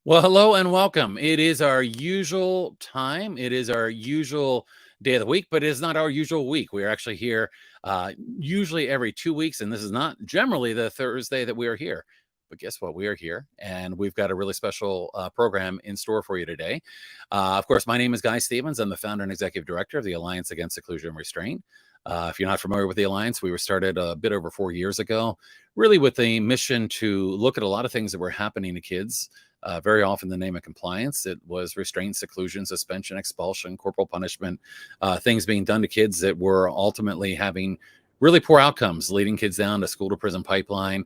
Well, hello and welcome. It is our usual time. It is our usual day of the week, but it is not our usual week. We are actually here usually every 2 weeks, and this is not generally the Thursday that we are here. But guess what? We are here, and we've got a really special program in store for you today. Of course, my name is Guy Stevens. I'm the founder and executive director of the Alliance Against Seclusion and Restraint. If you're not familiar with the Alliance, we were started a bit over 4 years ago, really with the mission to look at a lot of things that were happening to kids. Very often in the name of compliance. It was restraint, seclusion, suspension, expulsion, corporal punishment, things being done to kids that were ultimately having really poor outcomes, leading kids down to school to prison pipeline,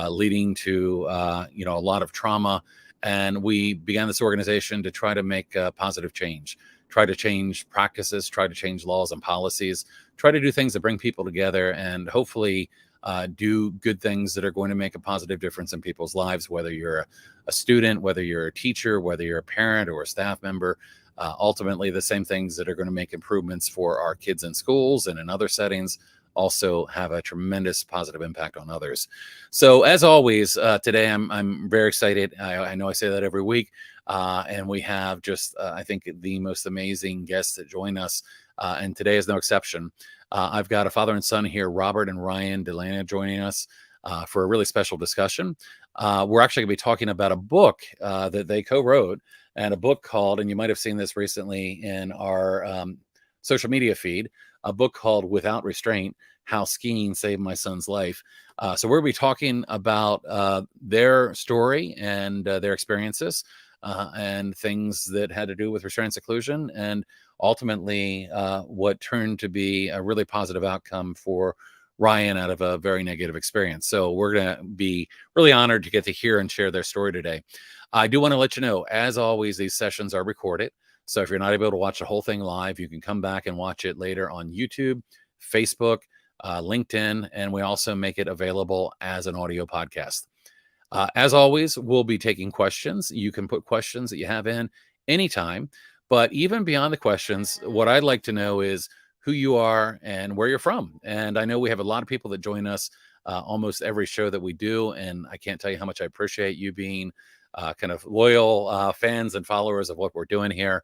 leading to a lot of trauma. And we began this organization to try to make positive change, try to change practices, try to change laws and policies, try to do things that bring people together and hopefully do good things that are going to make a positive difference in people's lives, whether you're a student, whether you're a teacher, whether you're a parent or a staff member. Ultimately, the same things that are going to make improvements for our kids in schools and in other settings also have a tremendous positive impact on others. So as always, today I'm very excited. I know I say that every week, and we have just, I think, the most amazing guests that join us, and today is no exception. I've got a father and son here, Robert and Ryan DeLena, joining us for a really special discussion. We're actually going to be talking about a book that they co-wrote, and a book called, and you might have seen this recently in our social media feed, a book called Without Restraint, How Skiing Saved My Son's Life. So we're going to be talking about their story and their experiences and things that had to do with restraint and seclusion, and ultimately what turned to be a really positive outcome for Ryan out of a very negative experience. So we're going to be really honored to get to hear and share their story today. I do want to let you know, as always, these sessions are recorded. So if you're not able to watch the whole thing live, you can come back and watch it later on YouTube, Facebook, LinkedIn, and we also make it available as an audio podcast. As always, we'll be taking questions. You can put questions that you have in anytime. But even beyond the questions, what I'd like to know is who you are and where you're from. And I know we have a lot of people that join us almost every show that we do. And I can't tell you how much I appreciate you being kind of loyal fans and followers of what we're doing here,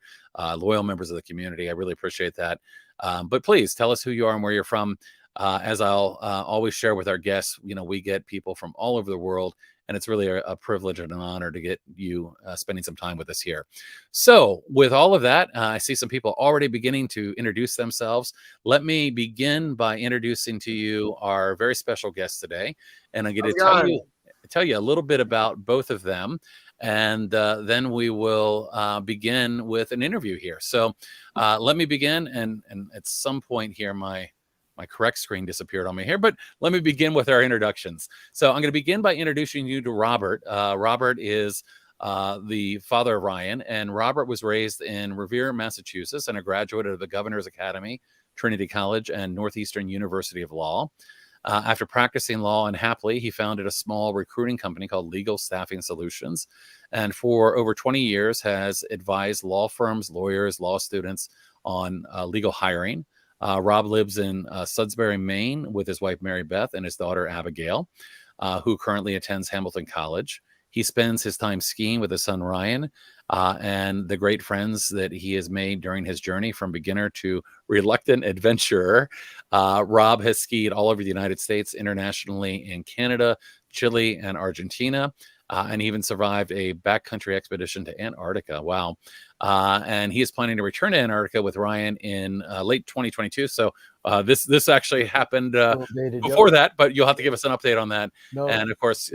loyal members of the community. I really appreciate that. But please tell us who you are and where you're from. As I'll always share with our guests, we get people from all over the world, and it's really a privilege and an honor to get you spending some time with us here. So with all of that, I see some people already beginning to introduce themselves. Let me begin by introducing to you our very special guest today. And I'm going to tell you a little bit about both of them. And then we will begin with an interview here. So let me begin. And at some point here, my correct screen disappeared on me here, but let me begin with our introductions. So I'm going to begin by introducing you to Robert. Robert is the father of Ryan, and Robert was raised in Revere, Massachusetts, and a graduate of the Governor's Academy, Trinity College, and Northeastern University of Law. After practicing law unhappily, he founded a small recruiting company called Legal Staffing Solutions, and for over 20 years has advised law firms, lawyers, law students on legal hiring. Rob lives in Sudbury, Maine, with his wife, Mary Beth, and his daughter, Abigail, who currently attends Hamilton College. He spends his time skiing with his son, Ryan, and the great friends that he has made during his journey from beginner to reluctant adventurer. Rob has skied all over the United States, internationally in Canada, Chile, and Argentina. And even survived a backcountry expedition to Antarctica. Wow. And he is planning to return to Antarctica with Ryan in late 2022. So this actually happened before that, but you'll have to give us an update on that. No. And of course,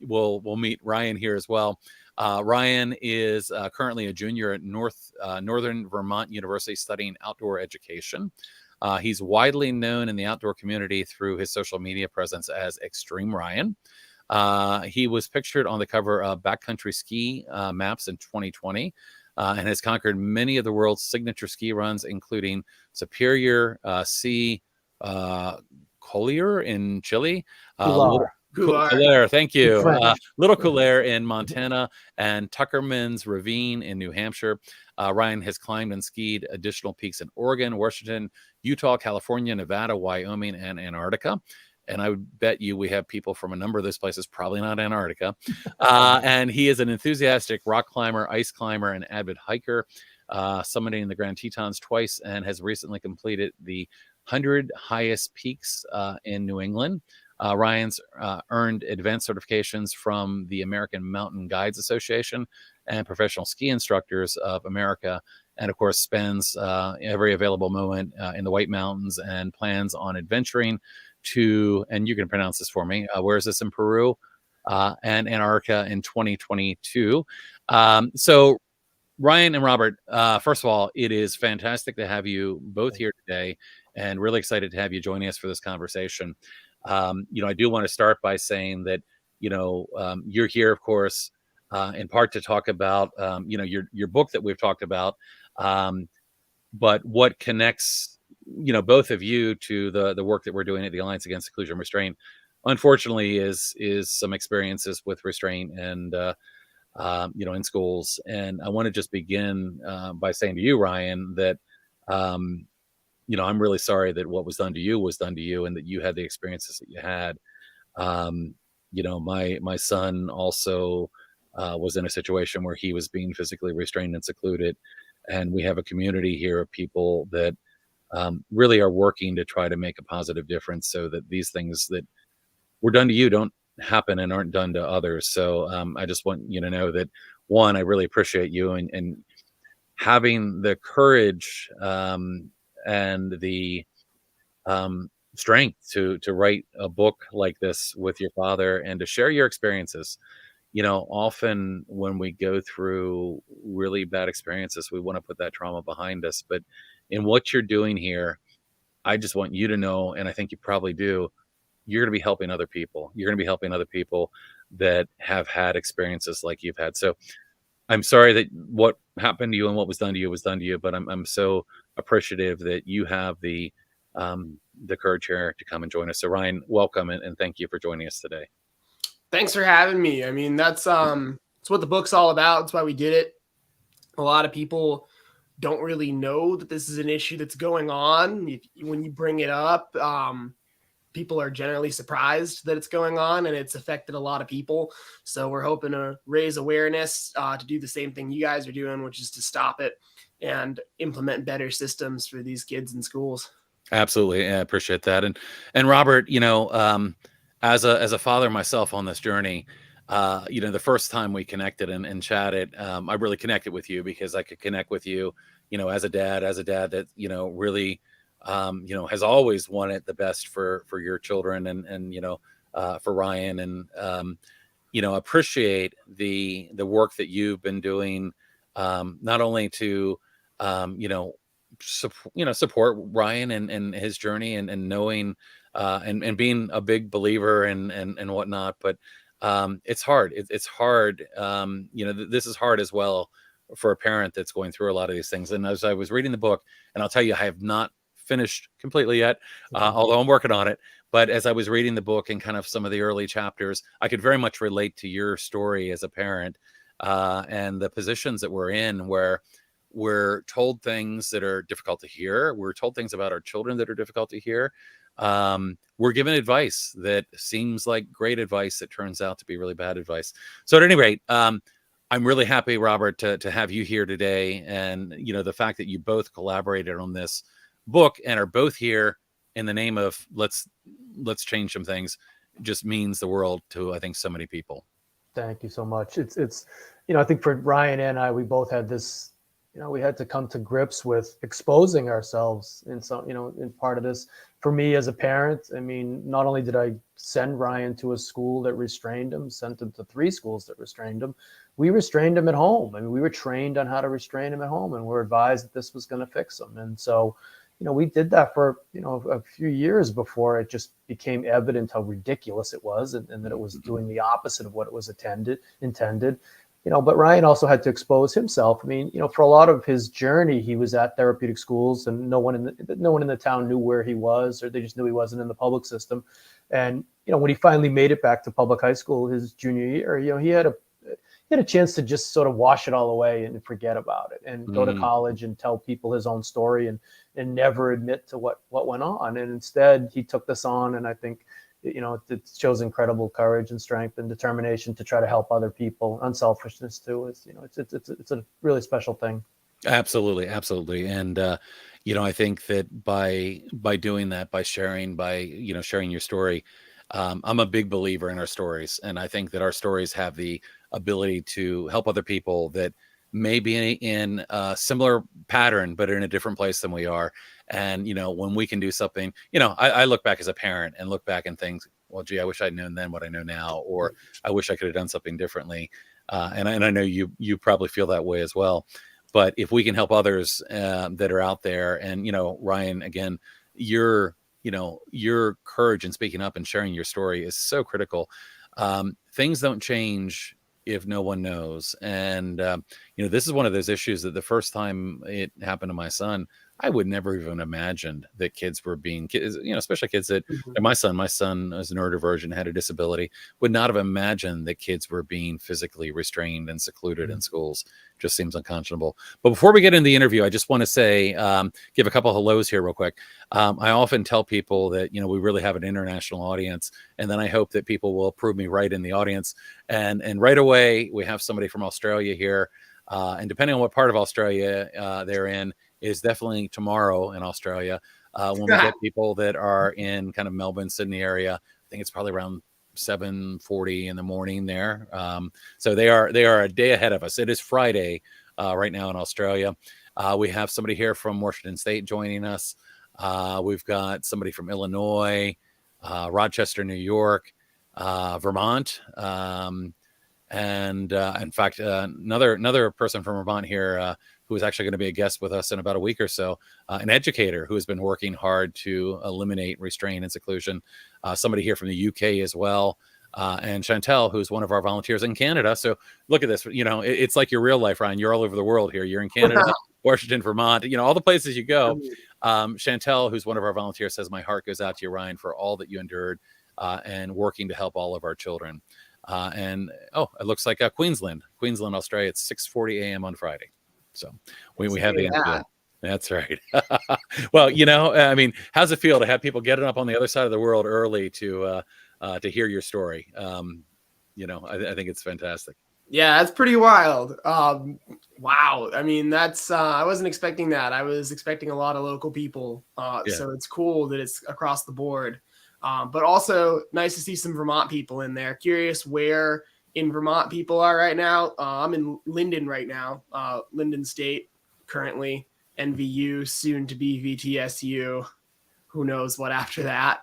we'll meet Ryan here as well. Ryan is currently a junior at Northern Vermont University studying outdoor education. He's widely known in the outdoor community through his social media presence as Extreme Ryan. He was pictured on the cover of Backcountry Ski Maps in 2020 and has conquered many of the world's signature ski runs, including Superior C. Collier in Chile, Coulear, thank you. Little Coulear in Montana, and Tuckerman's Ravine in New Hampshire. Ryan has climbed and skied additional peaks in Oregon, Washington, Utah, California, Nevada, Wyoming, and Antarctica. and I would bet you we have people from a number of those places, probably not Antarctica. And he is an enthusiastic rock climber, ice climber, and avid hiker, summiting the Grand Tetons twice, and has recently completed the 100 highest peaks in New England. Ryan's earned advanced certifications from the American Mountain Guides Association and Professional Ski Instructors of America, and of course spends every available moment in the White Mountains, and plans on adventuring to, and you can pronounce this for me, where is this, in Peru and Antarctica in 2022. So Ryan and Robert, first of all, it is fantastic to have you both here today, and really excited to have you joining us for this conversation. I do want to start by saying that, you're here, of course, in part to talk about, your book that we've talked about, but what connects, both of you to the work that we're doing at the Alliance Against Seclusion and Restraint, unfortunately, is some experiences with restraint and, in schools. And I want to just begin by saying to you, Ryan, that, I'm really sorry that what was done to you was done to you, and that you had the experiences that you had. My son also was in a situation where he was being physically restrained and secluded. And we have a community here of people that really are working to try to make a positive difference, so that these things that were done to you don't happen and aren't done to others. So I just want you to know that, one, I really appreciate you and having the courage and the strength to write a book like this with your father, and to share your experiences. Often when we go through really bad experiences, we want to put that trauma behind us. But in what you're doing here, I just want you to know, and I think you probably do, you're going to be helping other people. You're going to be helping other people that have had experiences like you've had. So I'm sorry that what happened to you and what was done to you was done to you, but I'm so appreciative that you have the courage here to come and join us. So Ryan, welcome, and thank you for joining us today. Thanks for having me. I mean, that's what the book's all about. That's why we did it. A lot of people don't really know that this is an issue that's going on. When you bring it up, people are generally surprised that it's going on, and it's affected a lot of people. So we're hoping to raise awareness to do the same thing you guys are doing, which is to stop it and implement better systems for these kids in schools. Absolutely. I appreciate that. And Robert, as a father myself on this journey, the first time we connected and chatted, I really connected with you because I could connect with you, as a dad that, really, has always wanted the best for your children and for Ryan, and, appreciate the work that you've been doing, not only to, support Ryan and his journey and knowing, and being a big believer and whatnot, but it's hard. It's hard. This is hard as well for a parent that's going through a lot of these things. And as I was reading the book, and I'll tell you, I have not finished completely yet, although I'm working on it. But as I was reading the book and kind of some of the early chapters, I could very much relate to your story as a parent, and the positions that we're in, where we're told things that are difficult to hear. We're told things about our children that are difficult to hear. We're given advice that seems like great advice that turns out to be really bad advice. So at any rate, I'm really happy, Robert, to have you here today. And, the fact that you both collaborated on this book and are both here in the name of let's change some things just means the world to, I think, so many people. Thank you so much. It's I think for Ryan and I, we both had this, we had to come to grips with exposing ourselves in some, in part of this. For me as a parent, I mean, not only did I send Ryan to a school that restrained him, sent him to 3 schools that restrained him, we restrained him at home. I mean, we were trained on how to restrain him at home, and we're advised that this was going to fix him. And so, we did that for, a few years before it just became evident how ridiculous it was, and that it was doing the opposite of what it was intended. But Ryan also had to expose himself. I mean, for a lot of his journey, he was at therapeutic schools, and no one in the town knew where he was, or they just knew he wasn't in the public system. And when he finally made it back to public high school his junior year, he had a chance to just sort of wash it all away and forget about it, and go to college and tell people his own story and never admit to what went on. And instead, he took this on, and I think it shows incredible courage and strength and determination to try to help other people. Unselfishness too is, it's a really special thing. Absolutely, absolutely. And I think that by doing that, by sharing, sharing your story, I'm a big believer in our stories, and I think that our stories have the ability to help other people that may be in a similar pattern, but in a different place than we are. And when we can do something, I look back as a parent and look back and think, well, gee, I wish I'd known then what I know now, or I wish I could have done something differently. And I know you probably feel that way as well. But if we can help others that are out there, and Ryan, again, your courage in speaking up and sharing your story is so critical. Things don't change if no one knows. And this is one of those issues that the first time it happened to my son, I would never even imagined that kids were being, especially kids that, like my son is neurodivergent, had a disability, would not have imagined that kids were being physically restrained and secluded in schools. Just seems unconscionable. But before we get into the interview, I just want to say, give a couple of hellos here real quick. I often tell people that, we really have an international audience, and then I hope that people will prove me right in the audience. And right away, we have somebody from Australia here. And depending on what part of Australia they're in, is definitely tomorrow in Australia. When we get people that are in kind of Melbourne, Sydney area, I think it's probably around 7:40 in the morning there. So they are a day ahead of us. It is Friday right now in Australia. We have somebody here from Washington State joining us. We've got somebody from Illinois, Rochester, New York, Vermont. And in fact, another person from Vermont here who is actually going to be a guest with us in about a week or so, an educator who has been working hard to eliminate restraint and seclusion. Somebody here from the UK as well, and Chantel, who's one of our volunteers in Canada. So look at this, it's like your real life, Ryan. You're all over the world here. You're in Canada, Washington, Vermont, all the places you go. Chantel, who's one of our volunteers, says, "My heart goes out to you, Ryan, for all that you endured and working to help all of our children." And it looks like Queensland, Australia. It's 6:40 a.m. on Friday. So we have the answer. That's right. Well, how's it feel to have people getting up on the other side of the world early to hear your story? I think it's fantastic. Yeah, that's pretty wild. Wow. I mean, that's I wasn't expecting that. I was expecting a lot of local people. So it's cool that it's across the board. But also nice to see some Vermont people in there. Curious where in Vermont people are right now. I'm in Linden right now, Linden State currently, NVU, soon to be VTSU. Who knows what after that?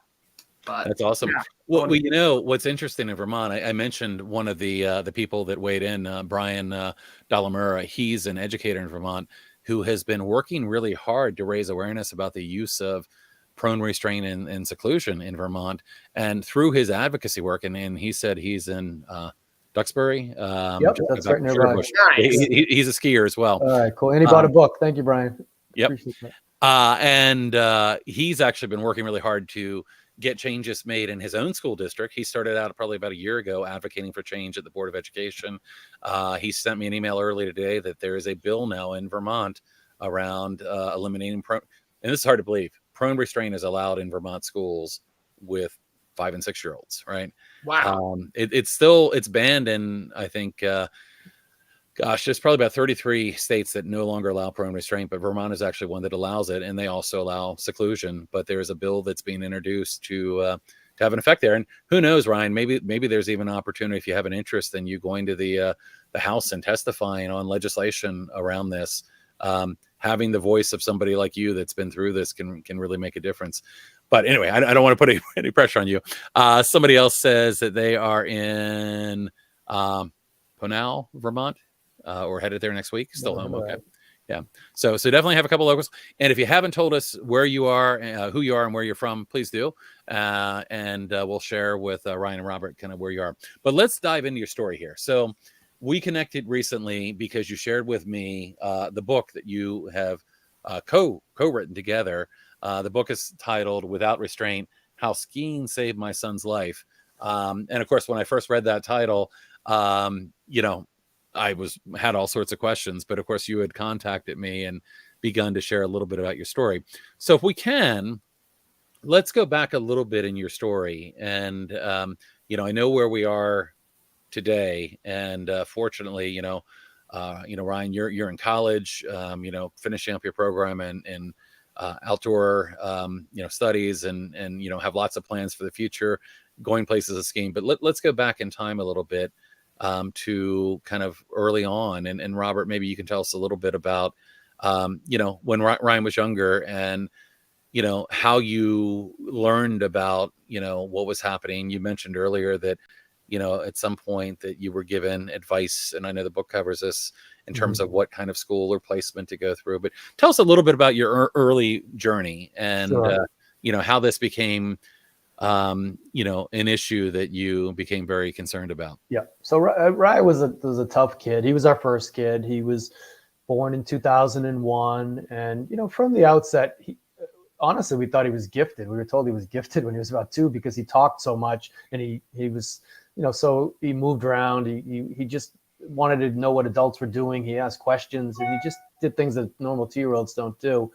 But that's awesome. Yeah. Well, what's interesting in Vermont, I mentioned one of the people that weighed in, Brian Dalamura. He's an educator in Vermont who has been working really hard to raise awareness about the use of prone restraint and seclusion in Vermont. And through his advocacy work, and he said he's in Duxbury. Yep, that's right nearby. Nice. He's a skier as well. All right, cool. And he bought a book. Thank you, Brian. Yep. And he's actually been working really hard to get changes made in his own school district. He started out probably about a year ago advocating for change at the Board of Education. He sent me an email early today that there is a bill now in Vermont around eliminating prone, and this is hard to believe, prone restraint is allowed in Vermont schools with 5 and 6 year olds, right? Wow. It's banned in, I think, there's probably about 33 states that no longer allow prone restraint, but Vermont is actually one that allows it, and they also allow seclusion. But there's a bill that's being introduced to have an effect there. And who knows, Ryan? Maybe there's even an opportunity, if you have an interest in you going to the House and testifying on legislation around this. Having the voice of somebody like you that's been through this can really make a difference. But anyway, I don't want to put any pressure on you. Somebody else says that they are in Ponal, Vermont, or headed there next week. Still home. Okay. Yeah. So definitely have a couple locals. And if you haven't told us where you are, who you are and where you're from, please do. And we'll share with Ryan and Robert kind of where you are. But let's dive into your story here. So we connected recently because you shared with me the book that you have co-written together. The book is titled Without Restraint, How Skiing Saved My Son's Life. And of course, when I first read that title, I had all sorts of questions, but of course you had contacted me and begun to share a little bit about your story. So if we can, let's go back a little bit in your story. And, I know where we are today. And fortunately, Ryan, you're in college, finishing up your program and outdoor, studies and, have lots of plans for the future, going places of skiing. But let's go back in time a little bit to kind of early on. And Robert, maybe you can tell us a little bit about, when Ryan was younger and, how you learned about, what was happening. You mentioned earlier that, at some point that you were given advice, and I know the book covers this in terms of what kind of school or placement to go through, but tell us a little bit about your early journey and, Sure. how this became, an issue that you became very concerned about. Yeah. So Ryan was a tough kid. He was our first kid. He was born in 2001. And, from the outset, honestly, we thought he was gifted. We were told he was gifted when he was about 2 because he talked so much and he was, so he moved around. He just wanted to know what adults were doing. He asked questions and he just did things that normal 2-year-olds don't do.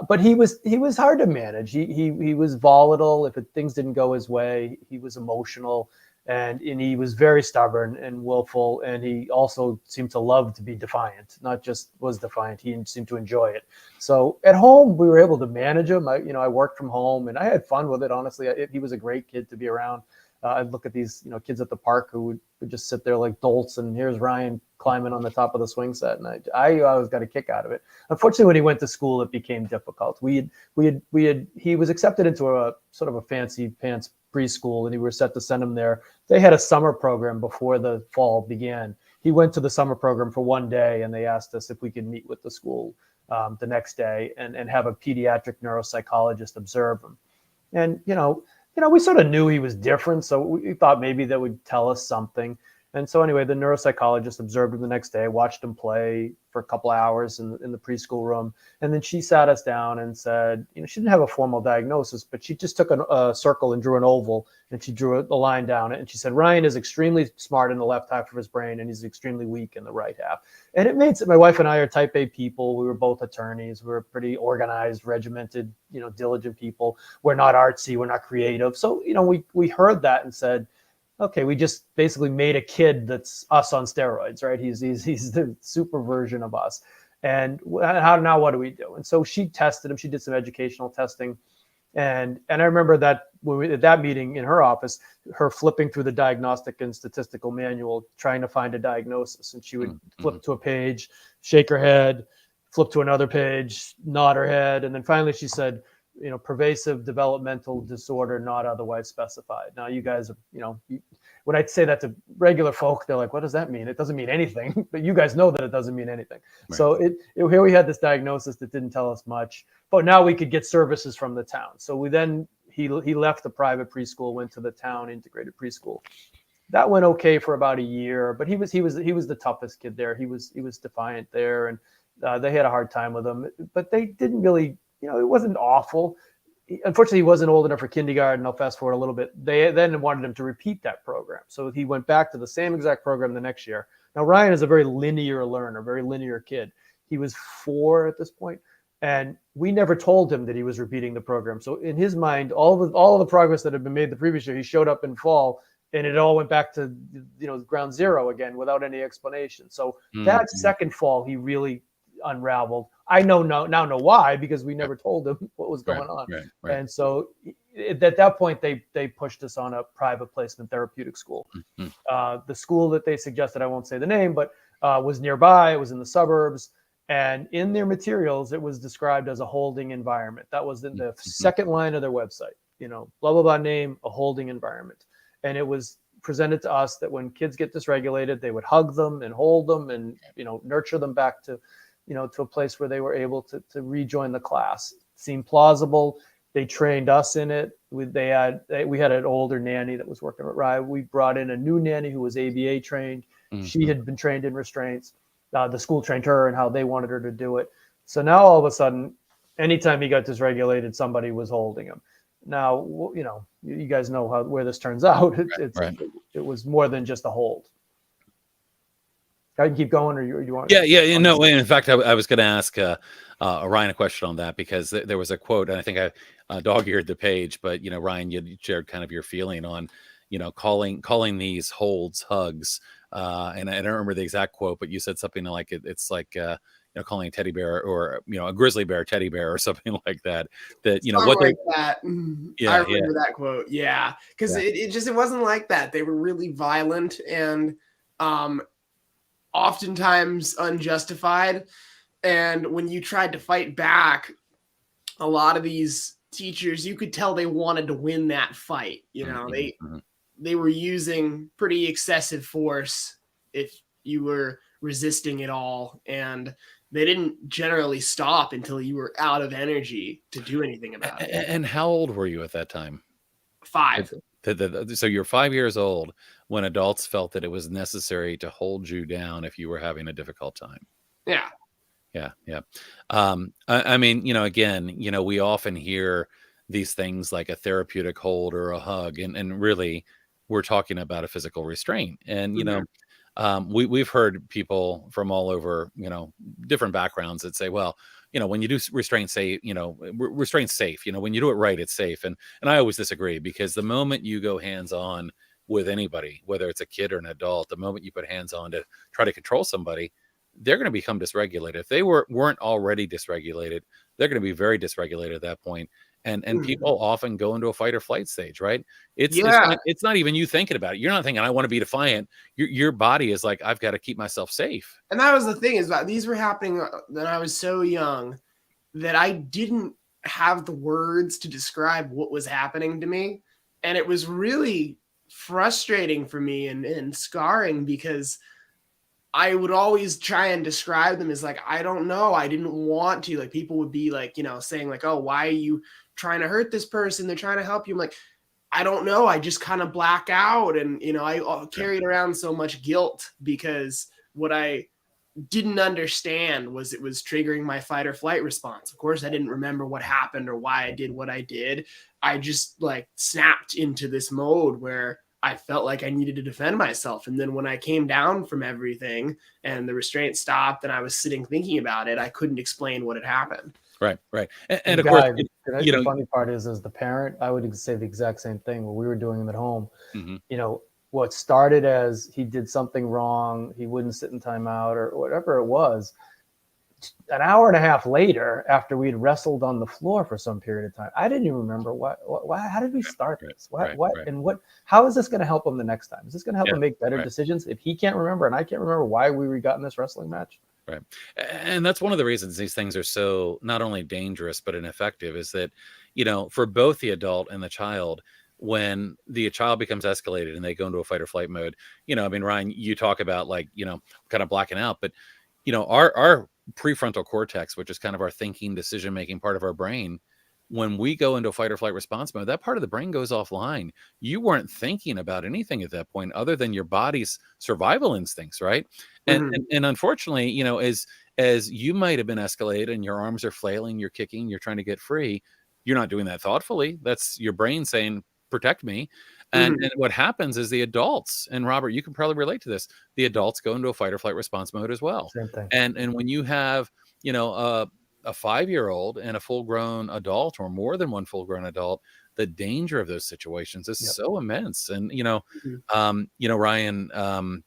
But he was hard to manage. He was volatile. If things didn't go his way, he was emotional, and he was very stubborn and willful. And he also seemed to love to be defiant, not just was defiant. He seemed to enjoy it. So at home, we were able to manage him. I worked from home and I had fun with it. Honestly, he was a great kid to be around. I'd look at these, kids at the park who would just sit there like dolts, and here's Ryan climbing on the top of the swing set, and I always got a kick out of it. Unfortunately, when he went to school, it became difficult. He was accepted into a sort of a fancy pants preschool, and we were set to send him there. They had a summer program before the fall began. He went to the summer program for one day, and they asked us if we could meet with the school the next day and have a pediatric neuropsychologist observe him. And we sort of knew he was different, so we thought maybe that would tell us something. And so anyway, the neuropsychologist observed him the next day, watched him play for a couple of hours in the preschool room. And then she sat us down and said, she didn't have a formal diagnosis, but she just took a circle and drew an oval, and she drew a line down it. And she said, Ryan is extremely smart in the left half of his brain, and he's extremely weak in the right half. And it made sense. My wife and I are type A people. We were both attorneys. We were pretty organized, regimented, diligent people. We're not artsy. We're not creative. So, we heard that and said, okay, we just basically made a kid that's us on steroids, right? He's the super version of us. And now what do we do? And so she tested him. She did some educational testing. And I remember that when we at that meeting in her office, her flipping through the diagnostic and statistical manual, trying to find a diagnosis. And she would flip to a page, shake her head, flip to another page, nod her head. And then finally she said, pervasive developmental disorder not otherwise specified. Now, you guys are, when I say that to regular folk, they're like, what does that mean? It doesn't mean anything, but you guys know that it doesn't mean anything. Right. So here we had this diagnosis that didn't tell us much, but now we could get services from the town. So he left the private preschool, went to the town integrated preschool. That went okay for about a year, but he was the toughest kid there. He was defiant there, and they had a hard time with him, but they didn't really, it wasn't awful. Unfortunately, he wasn't old enough for kindergarten. I'll fast forward a little bit. They then wanted him to repeat that program. So he went back to the same exact program the next year. Now, Ryan is a very linear learner, very linear kid. He was 4 at this point, and we never told him that he was repeating the program. So in his mind, all of the progress that had been made the previous year, he showed up in fall, and it all went back to ground zero again without any explanation. So that second fall, he really unraveled. I now know why, because we never told him what was going on. Right. And so at that point, they pushed us on a private placement therapeutic school. The school that they suggested, I won't say the name, but was nearby. It was in the suburbs. And in their materials, it was described as a holding environment. That was in the second line of their website, blah, blah, blah name, a holding environment. And it was presented to us that when kids get dysregulated, they would hug them and hold them and, nurture them back to to a place where they were able to rejoin the class. It seemed plausible. They trained us in it. We had an older nanny that was working with Ryan. We brought in a new nanny who was ABA trained. She had been trained in restraints. The school trained her and how they wanted her to do it. So now all of a sudden, anytime he got dysregulated, somebody was holding him. Now, you guys know where this turns out. It was more than just a hold. I can keep going, or you want? Yeah. No, in fact, I was going to ask Ryan a question on that, because there was a quote, and I think I dog-eared the page, but Ryan, you shared kind of your feeling on calling these holds hugs, and I don't remember the exact quote, but you said something like it's like calling a teddy bear, or a grizzly bear teddy bear, or something like that. That what like they that. I remember that quote. Yeah, because it wasn't like that. They were really violent and oftentimes unjustified. And when you tried to fight back, a lot of these teachers, you could tell they wanted to win that fight. They were using pretty excessive force if you were resisting it all, and they didn't generally stop until you were out of energy to do anything about it. And how old were you at that time? 5. So you're 5 years old when adults felt that it was necessary to hold you down if you were having a difficult time. Yeah. Yeah. I mean, again, we often hear these things like a therapeutic hold or a hug, and really we're talking about a physical restraint. And, we've heard people from all over, different backgrounds that say, well, when you do restraint, say, restraint's safe, when you do it right, it's safe. And I always disagree, because the moment you go hands on with anybody, whether it's a kid or an adult, the moment you put hands on to try to control somebody, they're going to become dysregulated. If they weren't already dysregulated, they're going to be very dysregulated at that point. And people often go into a fight or flight stage, right? It's not even you thinking about it. You're not thinking, I want to be defiant. Your body is like, I've got to keep myself safe. And that was the thing, is that these were happening when I was so young that I didn't have the words to describe what was happening to me. And it was really frustrating for me and scarring, because I would always try and describe them as like, I don't know, I didn't want to. Like, people would be like, saying like, oh, why are you trying to hurt this person? They're trying to help you. I'm like, I don't know. I just kind of black out. And, I carried around so much guilt, because what I didn't understand was it was triggering my fight or flight response. Of course, I didn't remember what happened or why I did what I did. I just like snapped into this mode where I felt like I needed to defend myself. And then when I came down from everything and the restraint stopped and I was sitting thinking about it, I couldn't explain what had happened. Right. And of course, the funny part is, as the parent, I would say the exact same thing when we were doing them at home. What started as he did something wrong, he wouldn't sit in timeout or whatever it was, an hour and a half later, after we'd wrestled on the floor for some period of time, I didn't even remember how did we start this? How is this going to help him the next time? Is this going to help him make better decisions if he can't remember and I can't remember why we got in this wrestling match? Right. And that's one of the reasons these things are so not only dangerous, but ineffective, is that, for both the adult and the child, when the child becomes escalated and they go into a fight or flight mode, Ryan, you talk about like, kind of blacking out, but, our prefrontal cortex, which is kind of our thinking, decision-making part of our brain, when we go into a fight or flight response mode, that part of the brain goes offline. You weren't thinking about anything at that point other than your body's survival instincts, right? And unfortunately, as you might have been escalated and your arms are flailing, you're kicking, you're trying to get free, you're not doing that thoughtfully. That's your brain saying, protect me. And what happens is the adults, and Robert, you can probably relate to this, the adults go into a fight or flight response mode as well. Same thing. And when you have, a 5-year-old and a full-grown adult, or more than one full-grown adult, the danger of those situations is so immense. And, Ryan,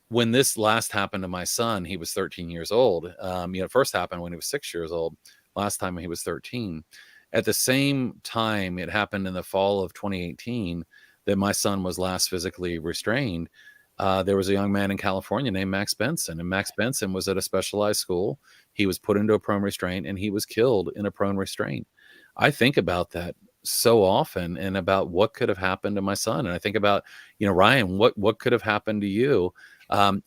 when this last happened to my son, he was 13 years old. It first happened when he was 6 years old. Last time he was 13. At the same time, it happened in the fall of 2018 that my son was last physically restrained. There was a young man in California named Max Benson, and Max Benson was at a specialized school. He was put into a prone restraint and he was killed in a prone restraint. I think about that so often and about what could have happened to my son. And I think about, Ryan, what could have happened to you?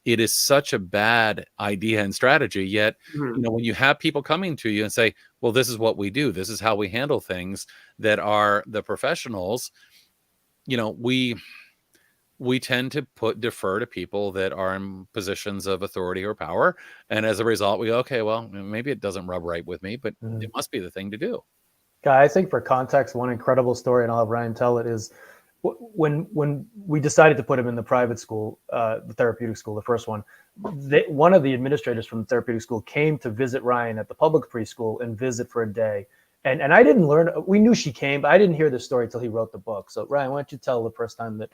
It is such a bad idea and strategy. Yet, when you have people coming to you and say, well, this is what we do, this is how we handle things, that are the professionals, we tend to defer to people that are in positions of authority or power. And as a result, we go, okay, well, maybe it doesn't rub right with me, but it must be the thing to do. Guy, I think for context, one incredible story, and I'll have Ryan tell it, is when we decided to put him in the private school, the therapeutic school, the first one, one of the administrators from the therapeutic school came to visit Ryan at the public preschool and visit for a day. And I didn't learn, we knew she came, but I didn't hear the story until he wrote the book. So Ryan, why don't you tell the first time that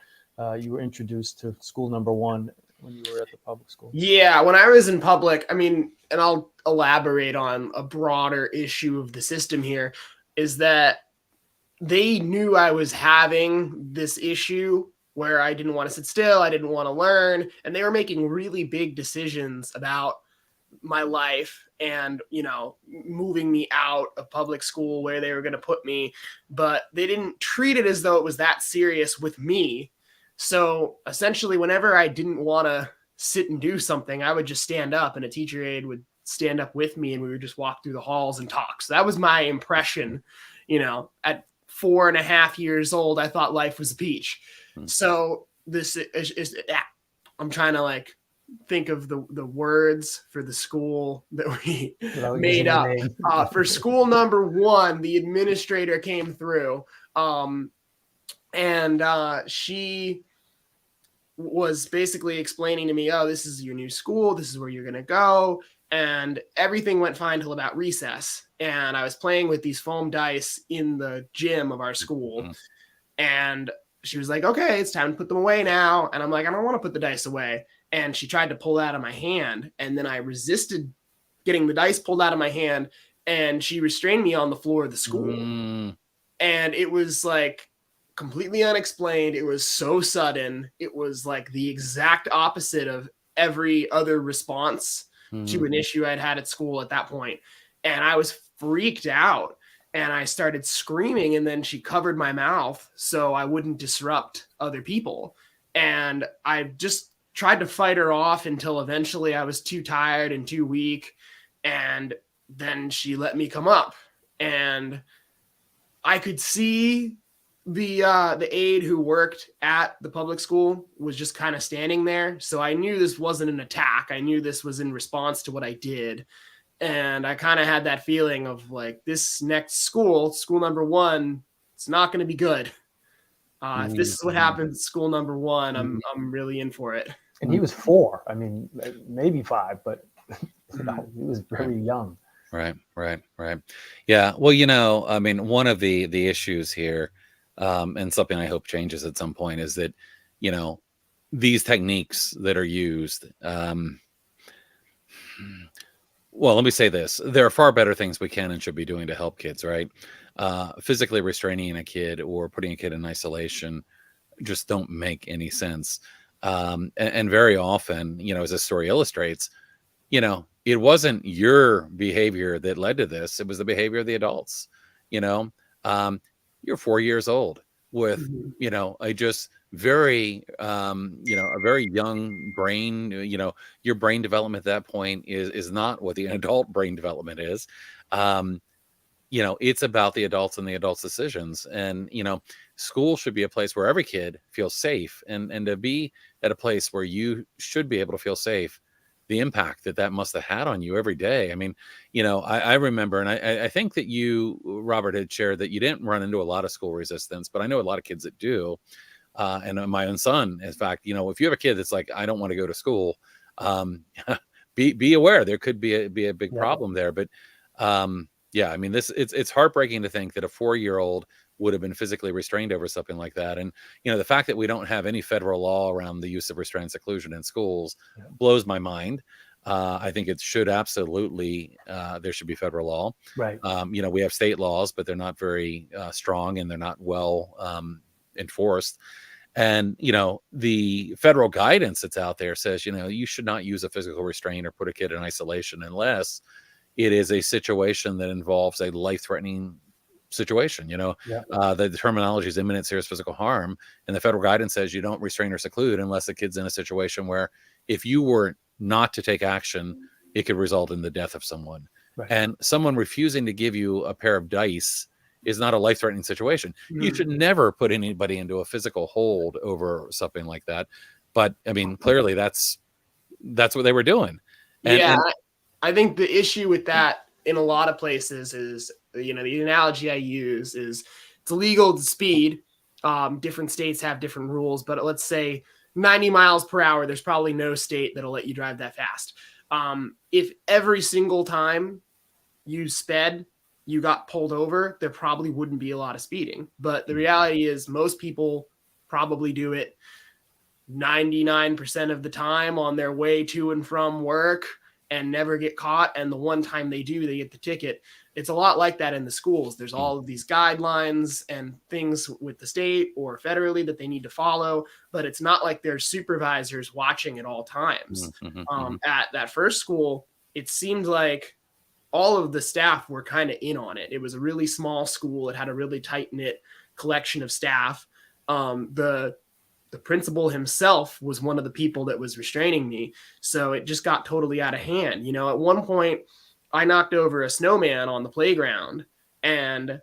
you were introduced to school number one when you were at the public school? Yeah, when I was in public, I mean, and I'll elaborate on a broader issue of the system here, is that they knew I was having this issue where I didn't want to sit still, I didn't want to learn, and they were making really big decisions about my life and, you know, moving me out of public school where they were going to put me, but they didn't treat it as though it was that serious with me. So essentially, whenever I didn't want to sit and do something, I would just stand up and a teacher aide would stand up with me and we would just walk through the halls and talk. So that was my impression. You know, at 4.5 years old, I thought life was a peach. So this is I'm trying to like think of the words for the school that we made up. For school number one, the administrator came through and she was basically explaining to me, oh, this is your new school, this is where you're going to go. And everything went fine till about recess. And I was playing with these foam dice in the gym of our school. And she was like, okay, it's time to put them away now. And I'm like, I don't want to put the dice away. And she tried to pull it out of my hand. And then I resisted getting the dice pulled out of my hand. And she restrained me on the floor of the school. And it was like completely unexplained. It was so sudden. It was like the exact opposite of every other response to an issue I'd had at school at that point. And I was freaked out and I started screaming, and then she covered my mouth so I wouldn't disrupt other people. And I just tried to fight her off until eventually I was too tired and too weak. And then she let me come up, and I could see the aide who worked at the public school was just kind of standing there. So I knew this wasn't an attack. I knew this was in response to what I did. And I kind of had that feeling of like, this next school number one, it's not going to be good. If this is what happens at school number one, I'm really in for it. And he was 4. I mean, maybe 5, but he was very young. Right. Yeah. Well, you know, I mean, one of the issues here, and something I hope changes at some point, is that, you know, these techniques that are used, well, let me say this. There are far better things we can and should be doing to help kids, right? Physically restraining a kid or putting a kid in isolation just don't make any sense. And very often, you know, as this story illustrates, you know, it wasn't your behavior that led to this. It was the behavior of the adults. You know, you're 4 years old with, you know, a just very, you know, a very young brain. You know, your brain development at that point is not what the adult brain development is. You know, it's about the adults and the adults' decisions. And, you know, school should be a place where every kid feels safe, and to be at a place where you should be able to feel safe, the impact that must have had on you every day. I mean, you know, I remember, and I think that you, Robert, had shared that you didn't run into a lot of school resistance, but I know a lot of kids that do. And my own son, in fact, you know, if you have a kid that's like, I don't want to go to school, be aware there could be a big problem there. But yeah, I mean, it's heartbreaking to think that a 4-year-old would have been physically restrained over something like that. And, you know, the fact that we don't have any federal law around the use of restraint and seclusion in schools blows my mind. I think it should absolutely, there should be federal law. Right. You know, we have state laws, but they're not very strong, and they're not well enforced. And, you know, the federal guidance that's out there says, you know, you should not use a physical restraint or put a kid in isolation unless it is a situation that involves a life-threatening situation. You know, the terminology is imminent serious physical harm, and the federal guidance says you don't restrain or seclude unless the kid's in a situation where if you were not to take action, it could result in the death of someone. Right. And someone refusing to give you a pair of dice is not a life-threatening situation. You should never put anybody into a physical hold over something like that. But I mean, clearly that's what they were doing. And I think the issue with that in a lot of places is, you know, the analogy I use is it's illegal to speed, Different states have different rules, but let's say 90 miles per hour, there's probably no state that'll let you drive that fast. If every single time you sped, you got pulled over, there probably wouldn't be a lot of speeding. But the reality is most people probably do it 99% of the time on their way to and from work and never get caught. And the one time they do, they get the ticket. It's a lot like that in the schools. There's all of these guidelines and things with the state or federally that they need to follow, but it's not like there's supervisors watching at all times. At that first school, it seemed like all of the staff were kind of in on it. It was a really small school. It had a really tight-knit collection of staff. The principal himself was one of the people that was restraining me. So it just got totally out of hand. You know, at one point I knocked over a snowman on the playground and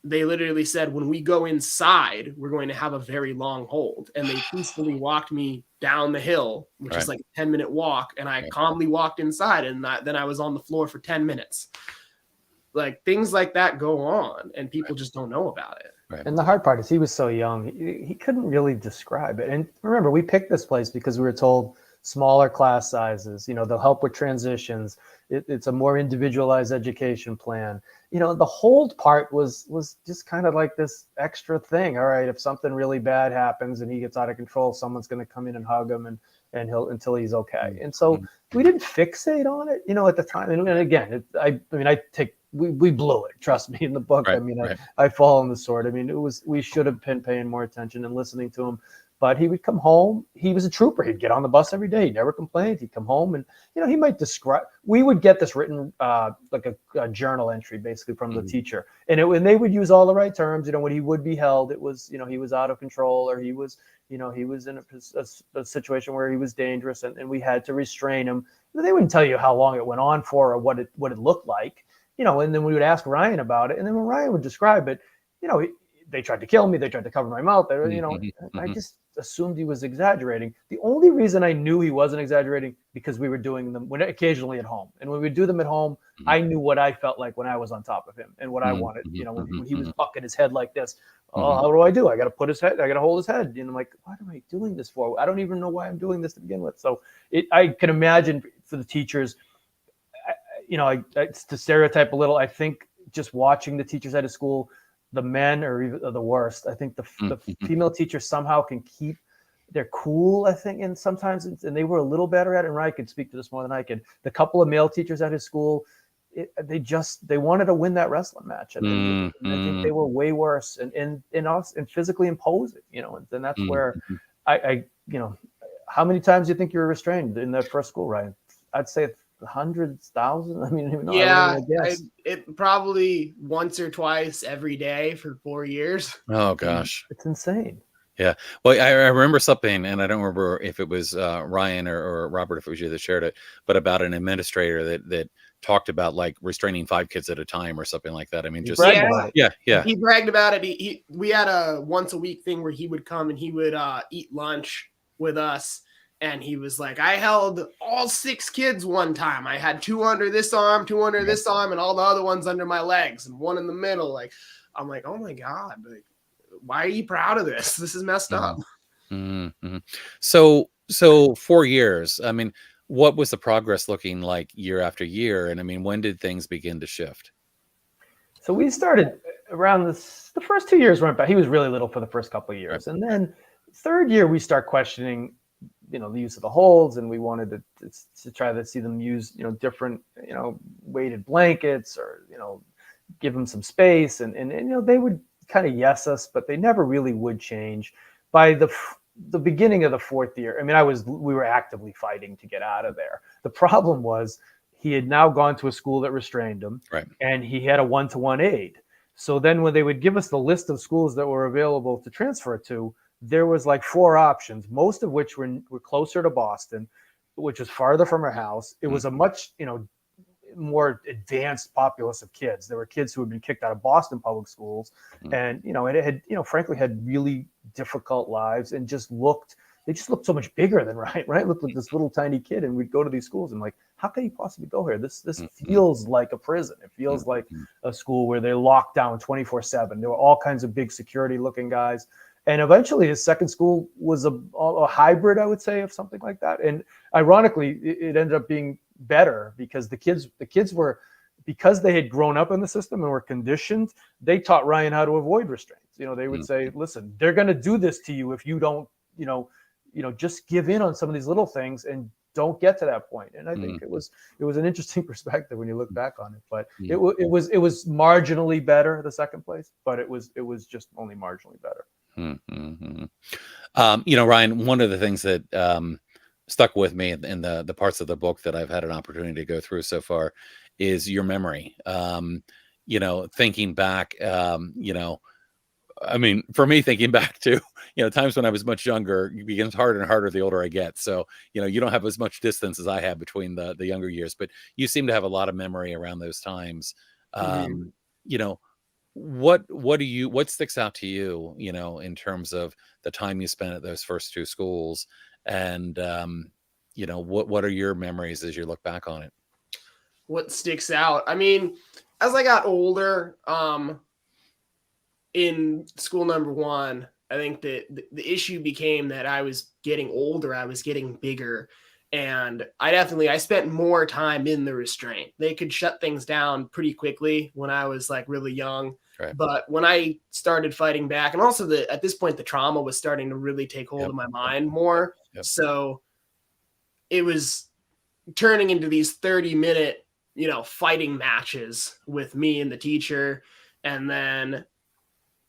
they literally said, when we go inside, we're going to have a very long hold. And they peacefully walked me down the hill, which is like a 10-minute walk. And I calmly walked inside and then I was on the floor for 10 minutes. Like things like that go on and people just don't know about it. Right. And the hard part is he was so young, he couldn't really describe it. And remember, we picked this place because we were told smaller class sizes, you know, they'll help with transitions. It's a more individualized education plan. You know, the hold part was just kind of like this extra thing. All right, if something really bad happens and he gets out of control, someone's going to come in and hug him and he'll until he's okay. And so we didn't fixate on it, you know, at the time. And again, we blew it. Trust me, in the book. I mean, I fall on the sword. I mean, we should have been paying more attention and listening to him. But he would come home. He was a trooper. He'd get on the bus every day. He never complained. He'd come home and, you know, he might describe. We would get this written like a journal entry basically from the teacher, and they would use all the right terms. You know, when he would be held, it was, you know, he was out of control or he was, you know, he was in a situation where he was dangerous and we had to restrain him. They wouldn't tell you how long it went on for or what it looked like. You know, and then we would ask Ryan about it. And then when Ryan would describe it, you know, they tried to kill me. They tried to cover my mouth. You know, I just assumed he was exaggerating. The only reason I knew he wasn't exaggerating because we were doing them occasionally at home. And when we do them at home, I knew what I felt like when I was on top of him and what I wanted. You know, when he was bucking his head like this, how do? I got to put his head. I got to hold his head. And I'm like, what am I doing this for? I don't even know why I'm doing this to begin with. So I can imagine for the teachers, you know, to stereotype a little, I think just watching the teachers at a school, the men are the worst. I think the female teachers somehow can keep their cool, I think, and sometimes, and they were a little better at it. And Ryan could speak to this more than I could. The couple of male teachers at his school, they wanted to win that wrestling match. And I think they were way worse and physically imposing, you know, and that's where I, you know, how many times do you think you were restrained in that first school, Ryan? I'd say hundreds, thousands. I mean, it probably once or twice every day for 4 years. Oh gosh, it's insane. Yeah. Well, I remember something, and I don't remember if it was Ryan or Robert, if it was you that shared it, but about an administrator that talked about like restraining 5 kids at a time or something like that. I mean, just yeah. He bragged about it. We had a once a week thing where he would come and he would eat lunch with us. And he was like, I held all 6 kids one time. I had 2 under this arm, 2 under this arm, and all the other ones under my legs, and 1 in the middle. Like, I'm like, oh my God, like, why are you proud of this? This is messed up. So 4 years. I mean, what was the progress looking like year after year? And I mean, when did things begin to shift? So we started around the first 2 years weren't bad. He was really little for the first couple of years. And then 3rd year, we start questioning, you know, the use of the holds, and we wanted to try to see them use, you know, different, you know, weighted blankets or, you know, give them some space. And you know, they would kind of yes us, but they never really would change. By the beginning of the 4th year, I mean, we were actively fighting to get out of there. The problem was he had now gone to a school that restrained him, and he had a 1-to-1 aide. So then when they would give us the list of schools that were available to transfer to, there was like 4 options, most of which were closer to Boston, which was farther from our house. It was a much, you know, more advanced populace of kids. There were kids who had been kicked out of Boston public schools, and you know, it had, you know, frankly, had really difficult lives and they just looked so much bigger than Ryan. Right, looked like this little tiny kid, and we'd go to these schools and like, how can you possibly go here? This Mm-hmm. feels like a prison. It feels like a school where they're locked down 24/7. There were all kinds of big security looking guys. And eventually his second school was a hybrid, I would say, of something like that. And ironically, it ended up being better because the kids were, because they had grown up in the system and were conditioned, they taught Ryan how to avoid restraints. They would say, listen, they're going to do this to you if you don't, just give in on some of these little things and don't get to that point. And I think it was an interesting perspective when you look back on it. But it was marginally better, the second place, but it was just only marginally better. Mm-hmm. Ryan, one of the things that stuck with me in the parts of the book that I've had an opportunity to go through so far is your memory. Thinking back, for me, thinking back to, times when I was much younger, it becomes harder and harder the older I get. So, you don't have as much distance as I have between the younger years, but you seem to have a lot of memory around those times. What sticks out to you, in terms of the time you spent at those first two schools, and, what are your memories as you look back on it? What sticks out? As I got older, in school number one, I think that the issue became that I was getting older, I was getting bigger, and I spent more time in the restraint. They could shut things down pretty quickly when I was like really young. Right. But when I started fighting back, and also at this point, the trauma was starting to really take hold of my mind more. Yep. So it was turning into these 30-minute, fighting matches with me and the teacher. And then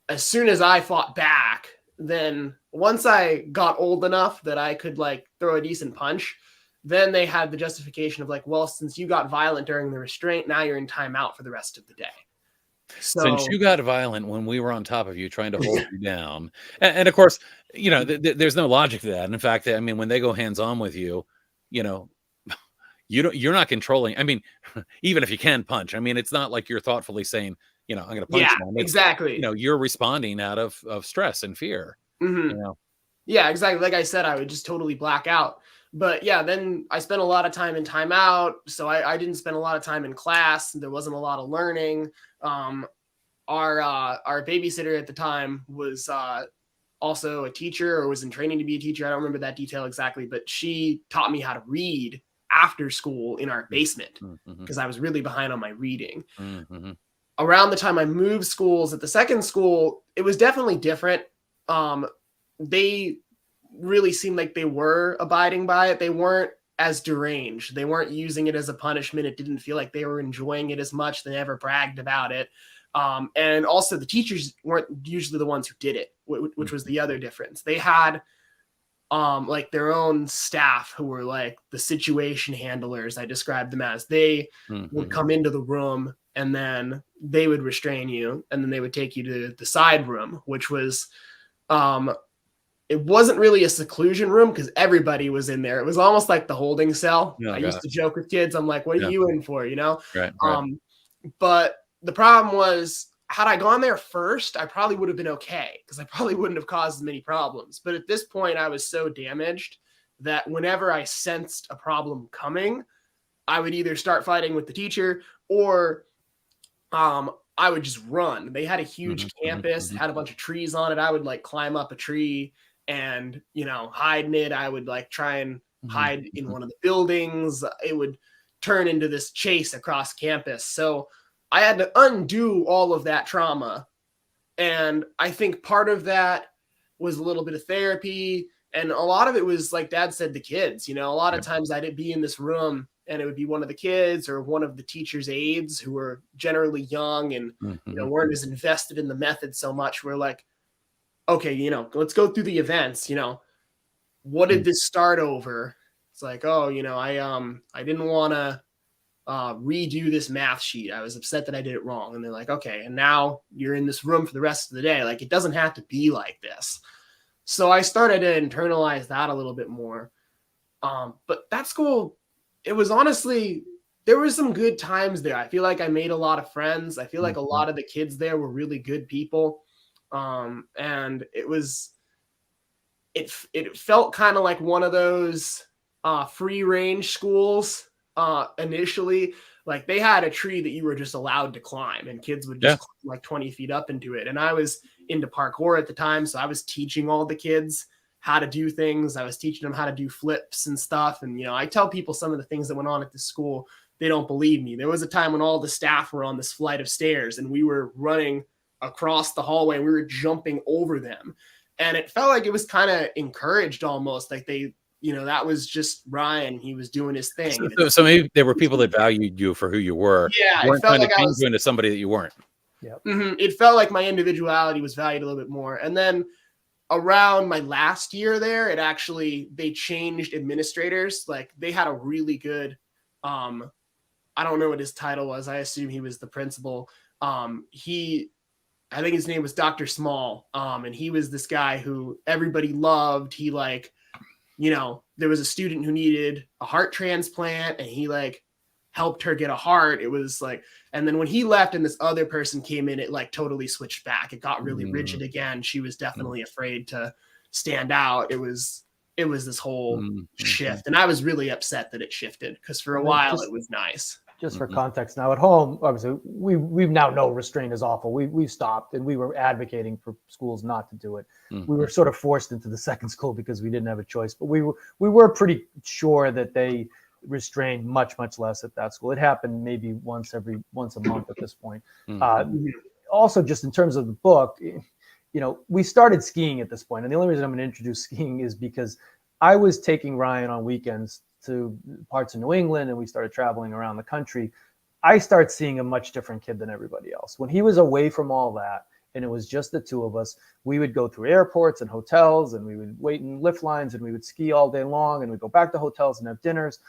as soon as I fought back, then once I got old enough that I could like throw a decent punch, then they had the justification of like, well, since you got violent during the restraint, now you're in timeout for the rest of the day. So, since you got violent when we were on top of you trying to hold you down, and of course, there's no logic to that. And in fact, when they go hands on with you, you're not controlling. Even if you can punch, it's not like you're thoughtfully saying, I'm going to punch them. Exactly. You're responding out of stress and fear. Mm-hmm. Yeah, exactly. Like I said, I would just totally black out. But yeah, then I spent a lot of time in timeout. So I didn't spend a lot of time in class. There wasn't a lot of learning. Our babysitter at the time was also a teacher, or was in training to be a teacher. I don't remember that detail exactly, but she taught me how to read after school in our basement because I was really behind on my reading. Mm-hmm. Around the time I moved schools at the second school, it was definitely different. They really seemed like they were abiding by it. They weren't as deranged. They weren't using it as a punishment. It didn't feel like they were enjoying it as much. They never bragged about it. And also the teachers weren't usually the ones who did it, which was the other difference. They had like their own staff who were like the situation handlers. I described them as. They would come into the room and then they would restrain you, and then they would take you to the side room, which was it wasn't really a seclusion room because everybody was in there. It was almost like the holding cell. I used to joke with kids. I'm like, what are you in for? Right. But the problem was, had I gone there first, I probably would have been okay because I probably wouldn't have caused as many problems. But at this point, I was so damaged that whenever I sensed a problem coming, I would either start fighting with the teacher or I would just run. They had a huge campus, had a bunch of trees on it. I would like climb up a tree and, hide in it. I would like try and hide in one of the buildings. It would turn into this chase across campus. So I had to undo all of that trauma. And I think part of that was a little bit of therapy. And a lot of it was, like Dad said, the kids. A lot of times I'd be in this room and it would be one of the kids or one of the teacher's aides who were generally young and weren't as invested in the method so much. We're like, okay, let's go through the events. What did this start over? It's like, oh, I didn't want to redo this math sheet. I was upset that I did it wrong. And they're like, okay, and now you're in this room for the rest of the day. Like, it doesn't have to be like this. So I started to internalize that a little bit more. But that school, it was honestly, there were some good times there. I feel like I made a lot of friends. I feel like a lot of the kids there were really good people. And it felt kind of like one of those free range schools initially, like they had a tree that you were just allowed to climb, and kids would just climb like 20 feet up into it. And I was into parkour at the time, so I was teaching all the kids how to do things. I was teaching them how to do flips and stuff. And, you know, I tell people some of the things that went on at the school. They don't believe me. There was a time when all the staff were on this flight of stairs and we were running across the hallway and we were jumping over them. And it felt like it was kind of encouraged almost, like they, you know, that was just Ryan. He was doing his thing. So maybe there were people that valued you for who you were. Yeah, You it felt like I was into somebody that you weren't. Yeah. It felt like my individuality was valued a little bit more. And then around my last year there, they changed administrators. Like they had a really good, I don't know what his title was. I assume he was the principal. I think his name was Dr. Small. And he was this guy who everybody loved. He like, you know, there was a student who needed a heart transplant and he like helped her get a heart. It was like, and then when he left and this other person came in, it like totally switched back. It got really rigid again. She was definitely afraid to stand out. It was this whole shift. And I was really upset that it shifted because for a while it was nice. Just for context, now at home, obviously, we now know restraint is awful. We've stopped, and we were advocating for schools not to do it. We were sort of forced into the second school because we didn't have a choice. But we were pretty sure that they restrained much less at that school. It happened maybe once a month at this point. Also, just in terms of the book, you know, we started skiing at this point, and the only reason I'm going to introduce skiing is because I was taking Ryan on weekends to parts of New England and we started traveling around the country. I started seeing a much different kid than everybody else. When he was away from all that and it was just the two of us, we would go through airports and hotels and we would wait in lift lines and we would ski all day long and we'd go back to hotels and have dinners.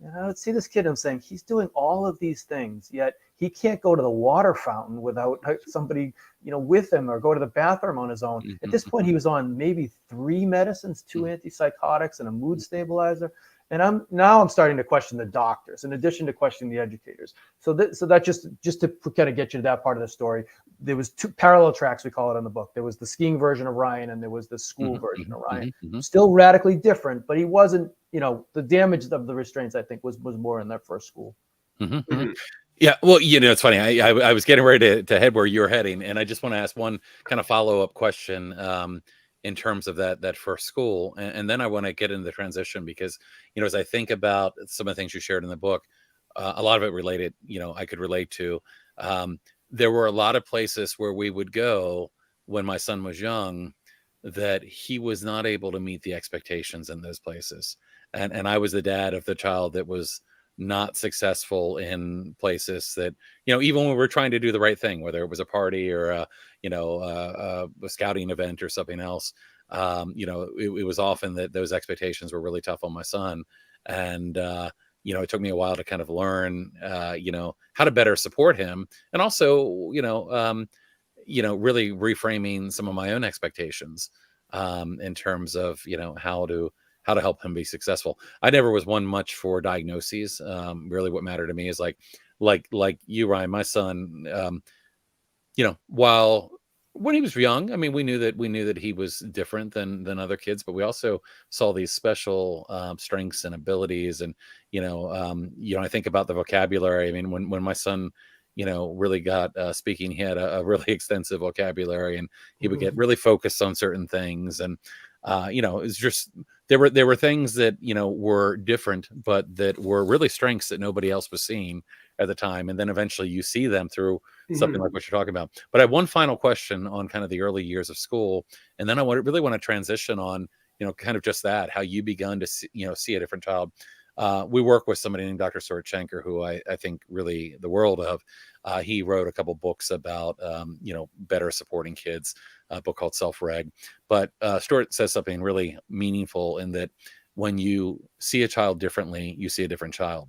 And I would see this kid and I'm saying, he's doing all of these things, yet he can't go to the water fountain without somebody, you know, with him or go to the bathroom on his own. At this point, he was on maybe 3 medicines, 2 antipsychotics and a mood stabilizer. And I'm starting to question the doctors in addition to questioning the educators. So that just to kind of get you to that part of the story, there was 2 parallel tracks, we call it in the book. There was the skiing version of Ryan and there was the school version of Ryan. Still radically different, but he wasn't, you know, the damage of the restraints, I think, was more in that first school. Yeah, well, you know, it's funny. I was getting ready to head where you're heading, and I just want to ask one kind of follow-up question in terms of that first school, and then I want to get into the transition because, you know, as I think about some of the things you shared in the book, a lot of it related, you know, I could relate to. There were a lot of places where we would go when my son was young that he was not able to meet the expectations in those places, and I was the dad of the child that was not successful in places that, you know, even when we were trying to do the right thing, whether it was a party or a scouting event or something else, you know, it was often that those expectations were really tough on my son. And, you know, it took me a while to kind of learn, you know, how to better support him. And also, you know, really reframing some of my own expectations in terms of, you know, how to help him be successful. I never was one much for diagnoses. Really what mattered to me is like you, Ryan, my son, you know, while when he was young, I mean, we knew that he was different than other kids, but we also saw these special strengths and abilities. And, you know, I think about the vocabulary. I mean, when my son, you know, really got speaking, he had a really extensive vocabulary and he would get really focused on certain things. And, you know, it's just, there were things that, you know, were different, but that were really strengths that nobody else was seeing at the time. And then eventually you see them through something like what you're talking about. But I have one final question on kind of the early years of school. And then I really want to transition on, you know, kind of just that, how you begun to see a different child. We work with somebody named Dr. Stuart Schenker, who I think really the world of. He wrote a couple books about, you know, better supporting kids, a book called Self-Reg. But Stuart says something really meaningful in that when you see a child differently, you see a different child.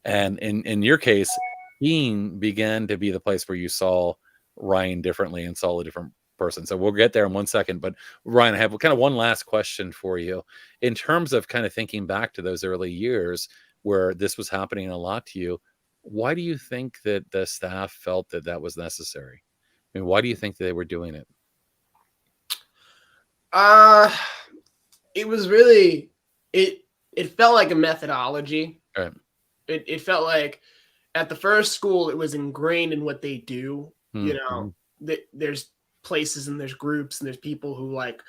And in your case, skiing began to be the place where you saw Ryan differently and saw a different person. So we'll get there in 1 second. But Ryan, I have kind of one last question for you. In terms of kind of thinking back to those early years where this was happening a lot to you, why do you think that the staff felt that was necessary? I mean, why do you think they were doing it? It was really, it felt like a methodology. Right. It felt like at the first school, it was ingrained in what they do. You know, there's places and there's groups and there's people who like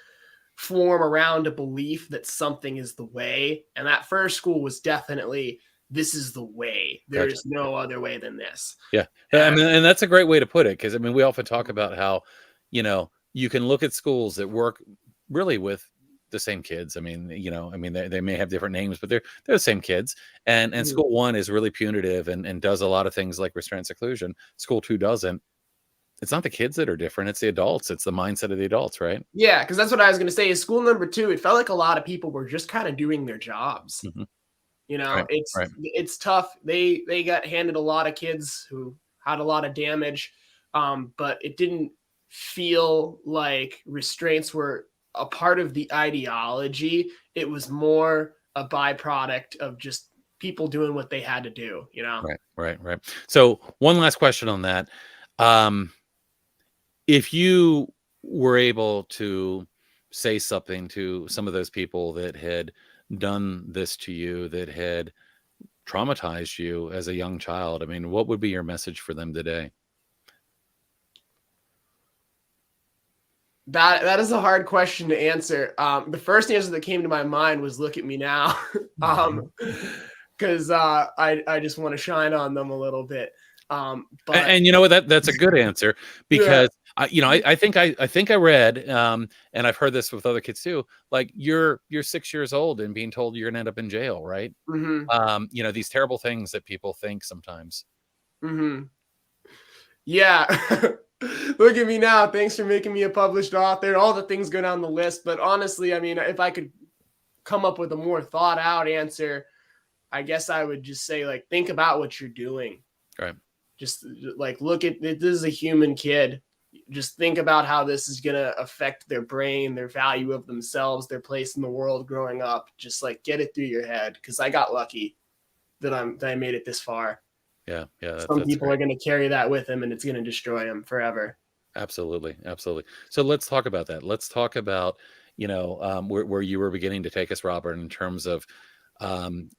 form around a belief that something is the way. And that first school was definitely, this is the way. There is no other way than this. Yeah. I mean, and that's a great way to put it. Cause I mean, we often talk about how, you know, you can look at schools that work really with the same kids. I mean, you know, I mean, they may have different names, but they're the same kids. And school one is really punitive and does a lot of things like restraint seclusion. School two doesn't. It's not the kids that are different. It's the adults. It's the mindset of the adults, right? Yeah, because that's what I was going to say. Is school number two, it felt like a lot of people were just kind of doing their jobs. You know, it's tough. They got handed a lot of kids who had a lot of damage, but it didn't feel like restraints were a part of the ideology. It was more a byproduct of just people doing what they had to do, you know? Right. So one last question on that. If you were able to say something to some of those people that had done this to you, that had traumatized you as a young child, I mean, what would be your message for them today? That is a hard question to answer. The first answer that came to my mind was "Look at me now," because I just want to shine on them a little bit. And you know what, that's a good answer, because you know, I think I read, and I've heard this with other kids too, like you're 6 years old and being told you're gonna end up in jail, right? You know, these terrible things that people think sometimes. Yeah. Look at me now. Thanks for making me a published author. All the things go down the list. But honestly, I mean, if I could come up with a more thought out answer, I guess I would just say, like, think about what you're doing. Right. Just like, look at this is a human kid. Just think about how this is going to affect their brain, their value of themselves, their place in the world growing up. Just like get it through your head. Cause I got lucky that I made it this far. Yeah. Some people are going to carry that with them and it's going to destroy them forever. Absolutely. So let's talk about that. Let's talk about, you know, where you were beginning to take us, Robert, in terms of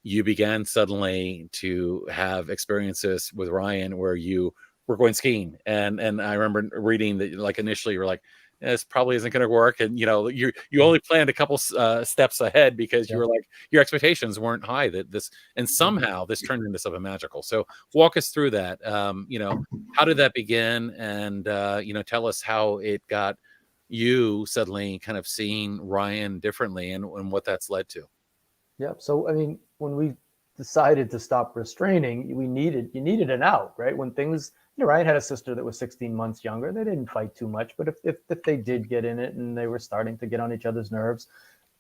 you began suddenly to have experiences with Ryan where you were going skiing. And I remember reading that, like, initially you were like, this probably isn't going to work. And, you know, you only planned a couple steps ahead because you were like, your expectations weren't high that this, and somehow this turned into something magical. So walk us through that. You know, how did that begin? And, you know, tell us how it got you suddenly kind of seeing Ryan differently and what that's led to. Yeah. So, I mean, when we decided to stop restraining, you needed an out, right? When things, you know, Ryan had a sister that was 16 months younger. They didn't fight too much, but if they did get in it and they were starting to get on each other's nerves,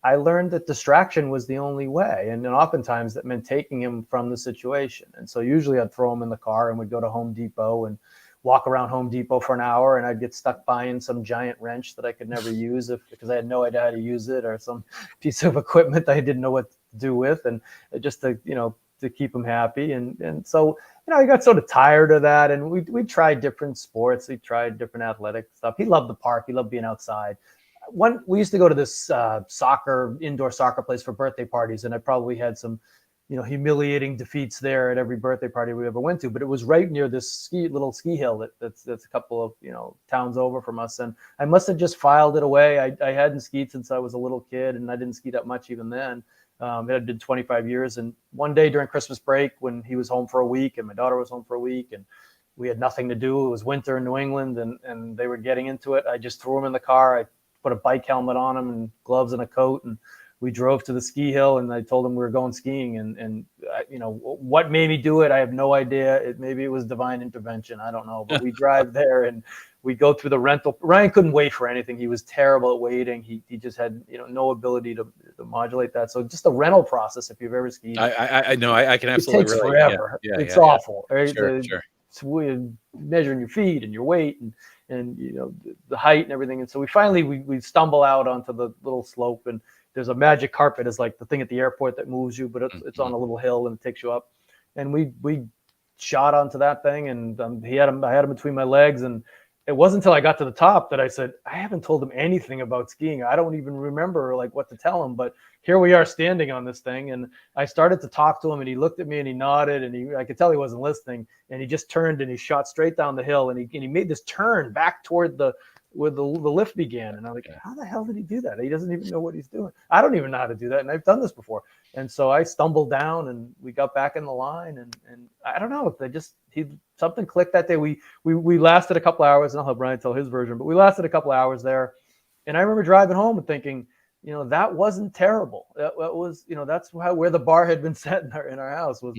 I learned that distraction was the only way. And then oftentimes that meant taking him from the situation. And so usually I'd throw him in the car and we'd go to Home Depot and walk around Home Depot for an hour, and I'd get stuck buying some giant wrench that I could never use because I had no idea how to use it, or some piece of equipment that I didn't know what to do with, and just to, you know, to keep him happy. And so, you know, I got sort of tired of that, and we tried different sports. We tried different athletic stuff. He loved the park. He loved being outside. We used to go to this indoor soccer place for birthday parties, and I probably had some, you know, humiliating defeats there at every birthday party we ever went to. But it was right near this little ski hill that's a couple of, you know, towns over from us. And I must have just filed it away. I hadn't skied since I was a little kid, and I didn't ski that much even then. It had been 25 years. And one day during Christmas break, when he was home for a week and my daughter was home for a week and we had nothing to do, it was winter in New England and they were getting into it, I just threw him in the car. I put a bike helmet on him and gloves and a coat, and we drove to the ski hill, and I told him we were going skiing, and you know, what made me do it, I have no idea. Maybe it was divine intervention. I don't know. But we drive there and we go through the rental. Ryan couldn't wait for anything. He was terrible at waiting. He just had, you know, no ability to modulate that. So just the rental process, if you've ever skied, I know I can absolutely it takes relate. forever. It's awful. Right? Sure. It's measuring your feet and your weight and you know, the height and everything. And so we finally we stumble out onto the little slope, and there's a magic carpet, is like the thing at the airport that moves you, but it's on a little hill and it takes you up. And we shot onto that thing, and I had him between my legs, and it wasn't until I got to the top that I said, I haven't told him anything about skiing. I don't even remember like what to tell him, but here we are standing on this thing. And I started to talk to him, and he looked at me and he nodded, and I could tell he wasn't listening. And he just turned and he shot straight down the hill, and he made this turn back toward where the lift began. And I'm like, how the hell did he do that? He doesn't even know what he's doing. I don't even know how to do that. And I've done this before. And so I stumbled down, and we got back in the line, and I don't know, something clicked that day. We lasted a couple hours, and I'll have Brian tell his version, but we lasted a couple hours there. And I remember driving home and thinking, that wasn't terrible. That was, that's where the bar had been set in our house was,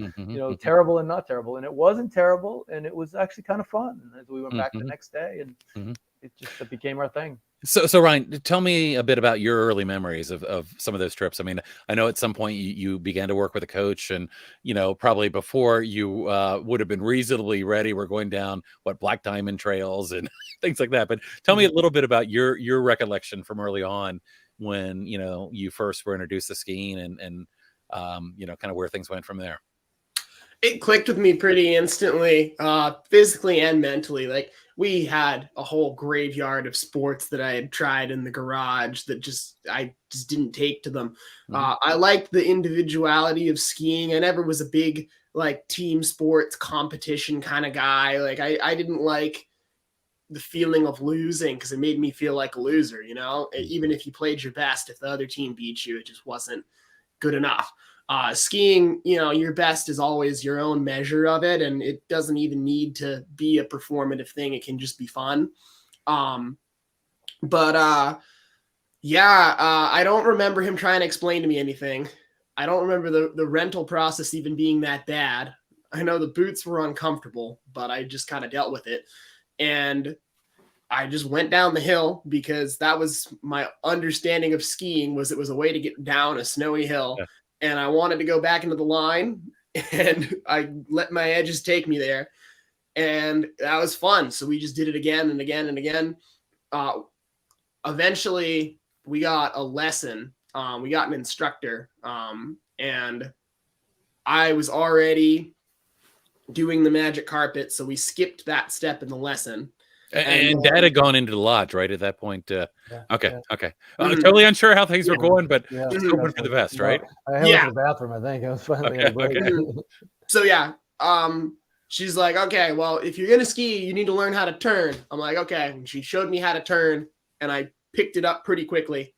terrible and not terrible. And it wasn't terrible. And it was actually kind of fun. And as we went back the next day, and it became our thing. So Ryan, tell me a bit about your early memories of some of those trips. I mean, I know at some point you began to work with a coach, and, probably before you would have been reasonably ready. We're going down Black Diamond trails and things like that. But tell me a little bit about your recollection from early on when, you first were introduced to skiing and kind of where things went from there. It clicked with me pretty instantly, physically and mentally. Like, we had a whole graveyard of sports that I had tried in the garage that I just didn't take to them. I liked the individuality of skiing. I never was a big like team sports competition kind of guy. Like, I didn't like the feeling of losing because it made me feel like a loser, even if you played your best, if the other team beat you, it just wasn't good enough. Skiing, your best is always your own measure of it, and it doesn't even need to be a performative thing. It can just be fun. I don't remember him trying to explain to me anything. I don't remember the rental process even being that bad. I know the boots were uncomfortable, but I just kind of dealt with it. And I just went down the hill because that was my understanding of skiing, was it was a way to get down a snowy hill. Yeah. And I wanted to go back into the line, and I let my edges take me there. And that was fun. So we just did it again and again and again. Eventually, we got a lesson. We got an instructor. And I was already doing the magic carpet. So we skipped that step in the lesson. And Dad had gone into the lodge, right, at that point? Okay. Totally unsure how things were going, but just hoping for the best, right? I had to the bathroom, I think. I was finally at a break. So, she's like, okay, well, if you're going to ski, you need to learn how to turn. I'm like, okay. And she showed me how to turn, and I picked it up pretty quickly.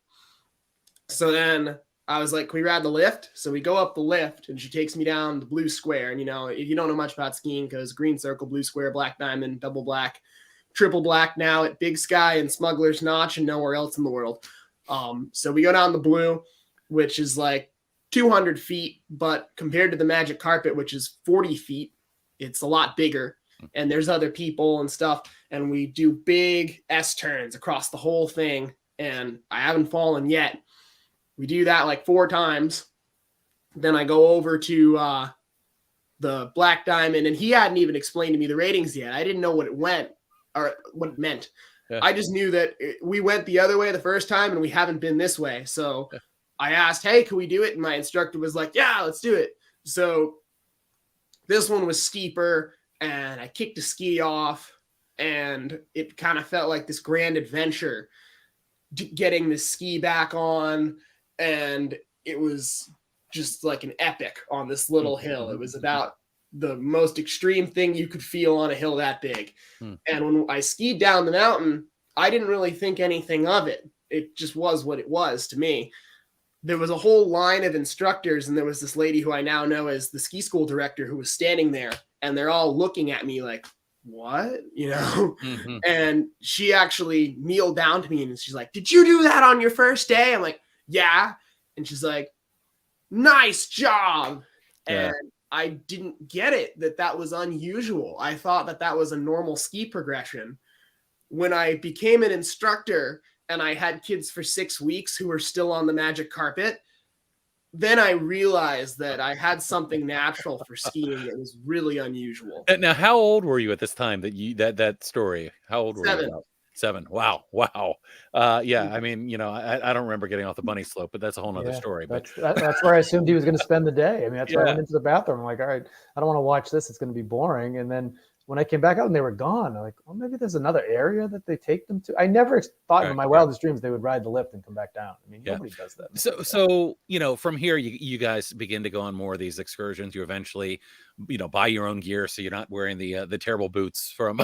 So then I was like, can we ride the lift? So we go up the lift, and she takes me down the blue square. And, if you don't know much about skiing, because green circle, blue square, black diamond, double black, triple black now at Big Sky and Smuggler's Notch and nowhere else in the world. So we go down the blue, which is like 200 feet, but compared to the magic carpet, which is 40 feet, it's a lot bigger. And there's other people and stuff. And we do big S turns across the whole thing. And I haven't fallen yet. We do that like 4 times. Then I go over to the Black Diamond, and he hadn't even explained to me the ratings yet. I didn't know what it meant. Yeah. I just knew that we went the other way the first time, and we haven't been this way. So I asked, hey, can we do it? And my instructor was like, yeah, let's do it. So this one was steeper, and I kicked a ski off, and it kind of felt like this grand adventure getting the ski back on. And it was just like an epic on this little hill. It was about the most extreme thing you could feel on a hill that big. And when I skied down the mountain, I didn't really think anything of it. It just was what it was to me. There was a whole line of instructors, and there was this lady who I now know as the ski school director who was standing there, and they're all looking at me like, what? And she actually kneeled down to me, and she's like, did you do that on your first day? I'm like, yeah. And she's like, nice job. Yeah. And I didn't get it that was unusual. I thought that was a normal ski progression. When I became an instructor and I had kids for 6 weeks who were still on the magic carpet, then I realized that I had something natural for skiing that was really unusual. Now, how old were you at this time that story? How old were 7. you? 7. Wow. I mean, I don't remember getting off the bunny slope, but that's a whole nother story. But that's where I assumed he was going to spend the day. I mean, that's why I went into the bathroom. I'm like, all right, I don't want to watch this. It's going to be boring. And then when I came back out and they were gone, I'm like, oh, maybe there's another area that they take them to. I never thought in my wildest dreams they would ride the lift and come back down. I mean, nobody does that. So, from here, you guys begin to go on more of these excursions. You eventually, buy your own gear, so you're not wearing the terrible boots from.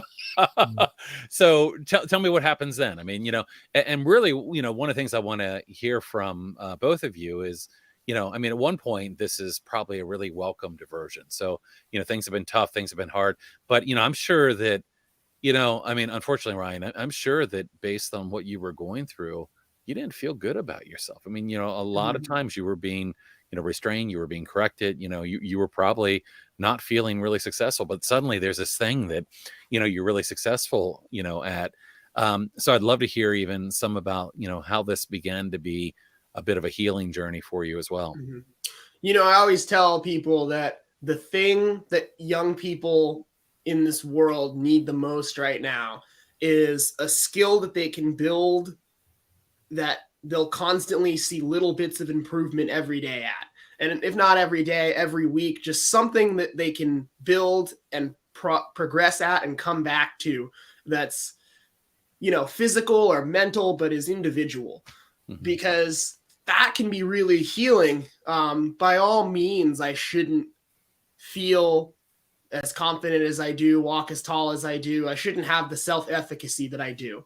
So tell me what happens then. I mean, and really, one of the things I want to hear from both of you is, at one point, this is probably a really welcome diversion. So, things have been tough, things have been hard, but, I'm sure that, unfortunately, Ryan, I'm sure that based on what you were going through, you didn't feel good about yourself. I mean, a lot of times you were being, restrained, you were being corrected, you were probably not feeling really successful, but suddenly there's this thing that, you're really successful, at. So I'd love to hear even some about, how this began to be a bit of a healing journey for you as well. I always tell people that the thing that young people in this world need the most right now is a skill that they can build that they'll constantly see little bits of improvement every day at. And if not every day, every week, just something that they can build and progress at and come back to that's, physical or mental, but is individual. Because that can be really healing. By all means, I shouldn't feel as confident as I do, walk as tall as I do. I shouldn't have the self-efficacy that I do.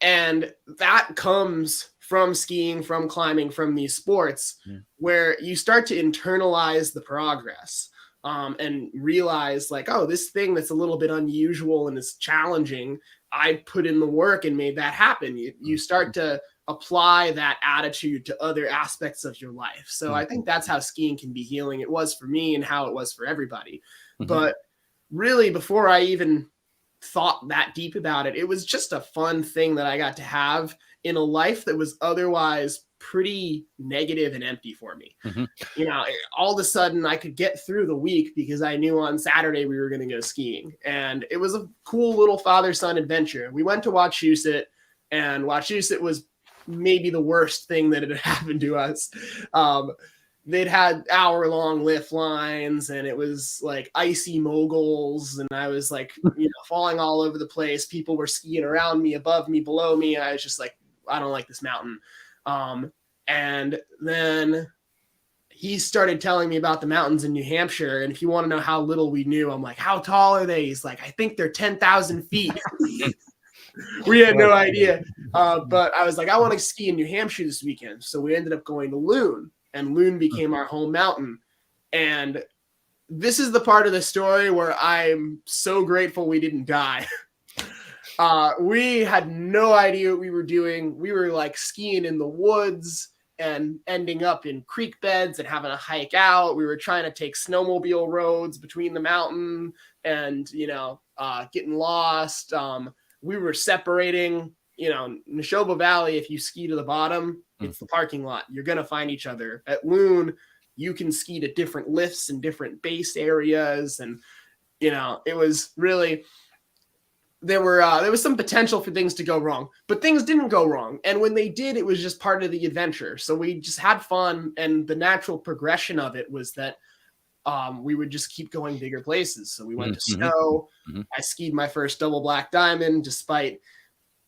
And that comes from skiing, from climbing, from these sports, where you start to internalize the progress and realize like, oh, this thing that's a little bit unusual and is challenging, I put in the work and made that happen. You start to apply that attitude to other aspects of your life. So I think that's how skiing can be healing. It was for me and how it was for everybody. But really, before I even thought that deep about it, it was just a fun thing that I got to have in a life that was otherwise pretty negative and empty for me. All of a sudden I could get through the week because I knew on Saturday we were going to go skiing. And it was a cool little father-son adventure. We went to Wachusett, and Wachusett was maybe the worst thing that had happened to us. They'd had hour-long lift lines, and it was like icy moguls, and I was like, falling all over the place. People were skiing around me, above me, below me. I was just like, I don't like this mountain. And then he started telling me about the mountains in New Hampshire. And if you want to know how little we knew, I'm like, how tall are they? He's like, I think they're 10,000 feet. We had no idea. But I was like, I want to ski in New Hampshire this weekend. So we ended up going to Loon, and Loon became our home mountain. And this is the part of the story where I'm so grateful we didn't die. We had no idea what we were doing. We were like skiing in the woods and ending up in creek beds and having to hike out. We were trying to take snowmobile roads between the mountain and, getting lost. We were separating, Neshoba Valley. If you ski to the bottom, it's the parking lot. You're going to find each other. At Loon, you can ski to different lifts and different base areas. And, it was really, there was some potential for things to go wrong, but things didn't go wrong. And when they did, it was just part of the adventure. So we just had fun. And the natural progression of it was that we would just keep going bigger places. So we went to snow. I skied my first double black diamond, despite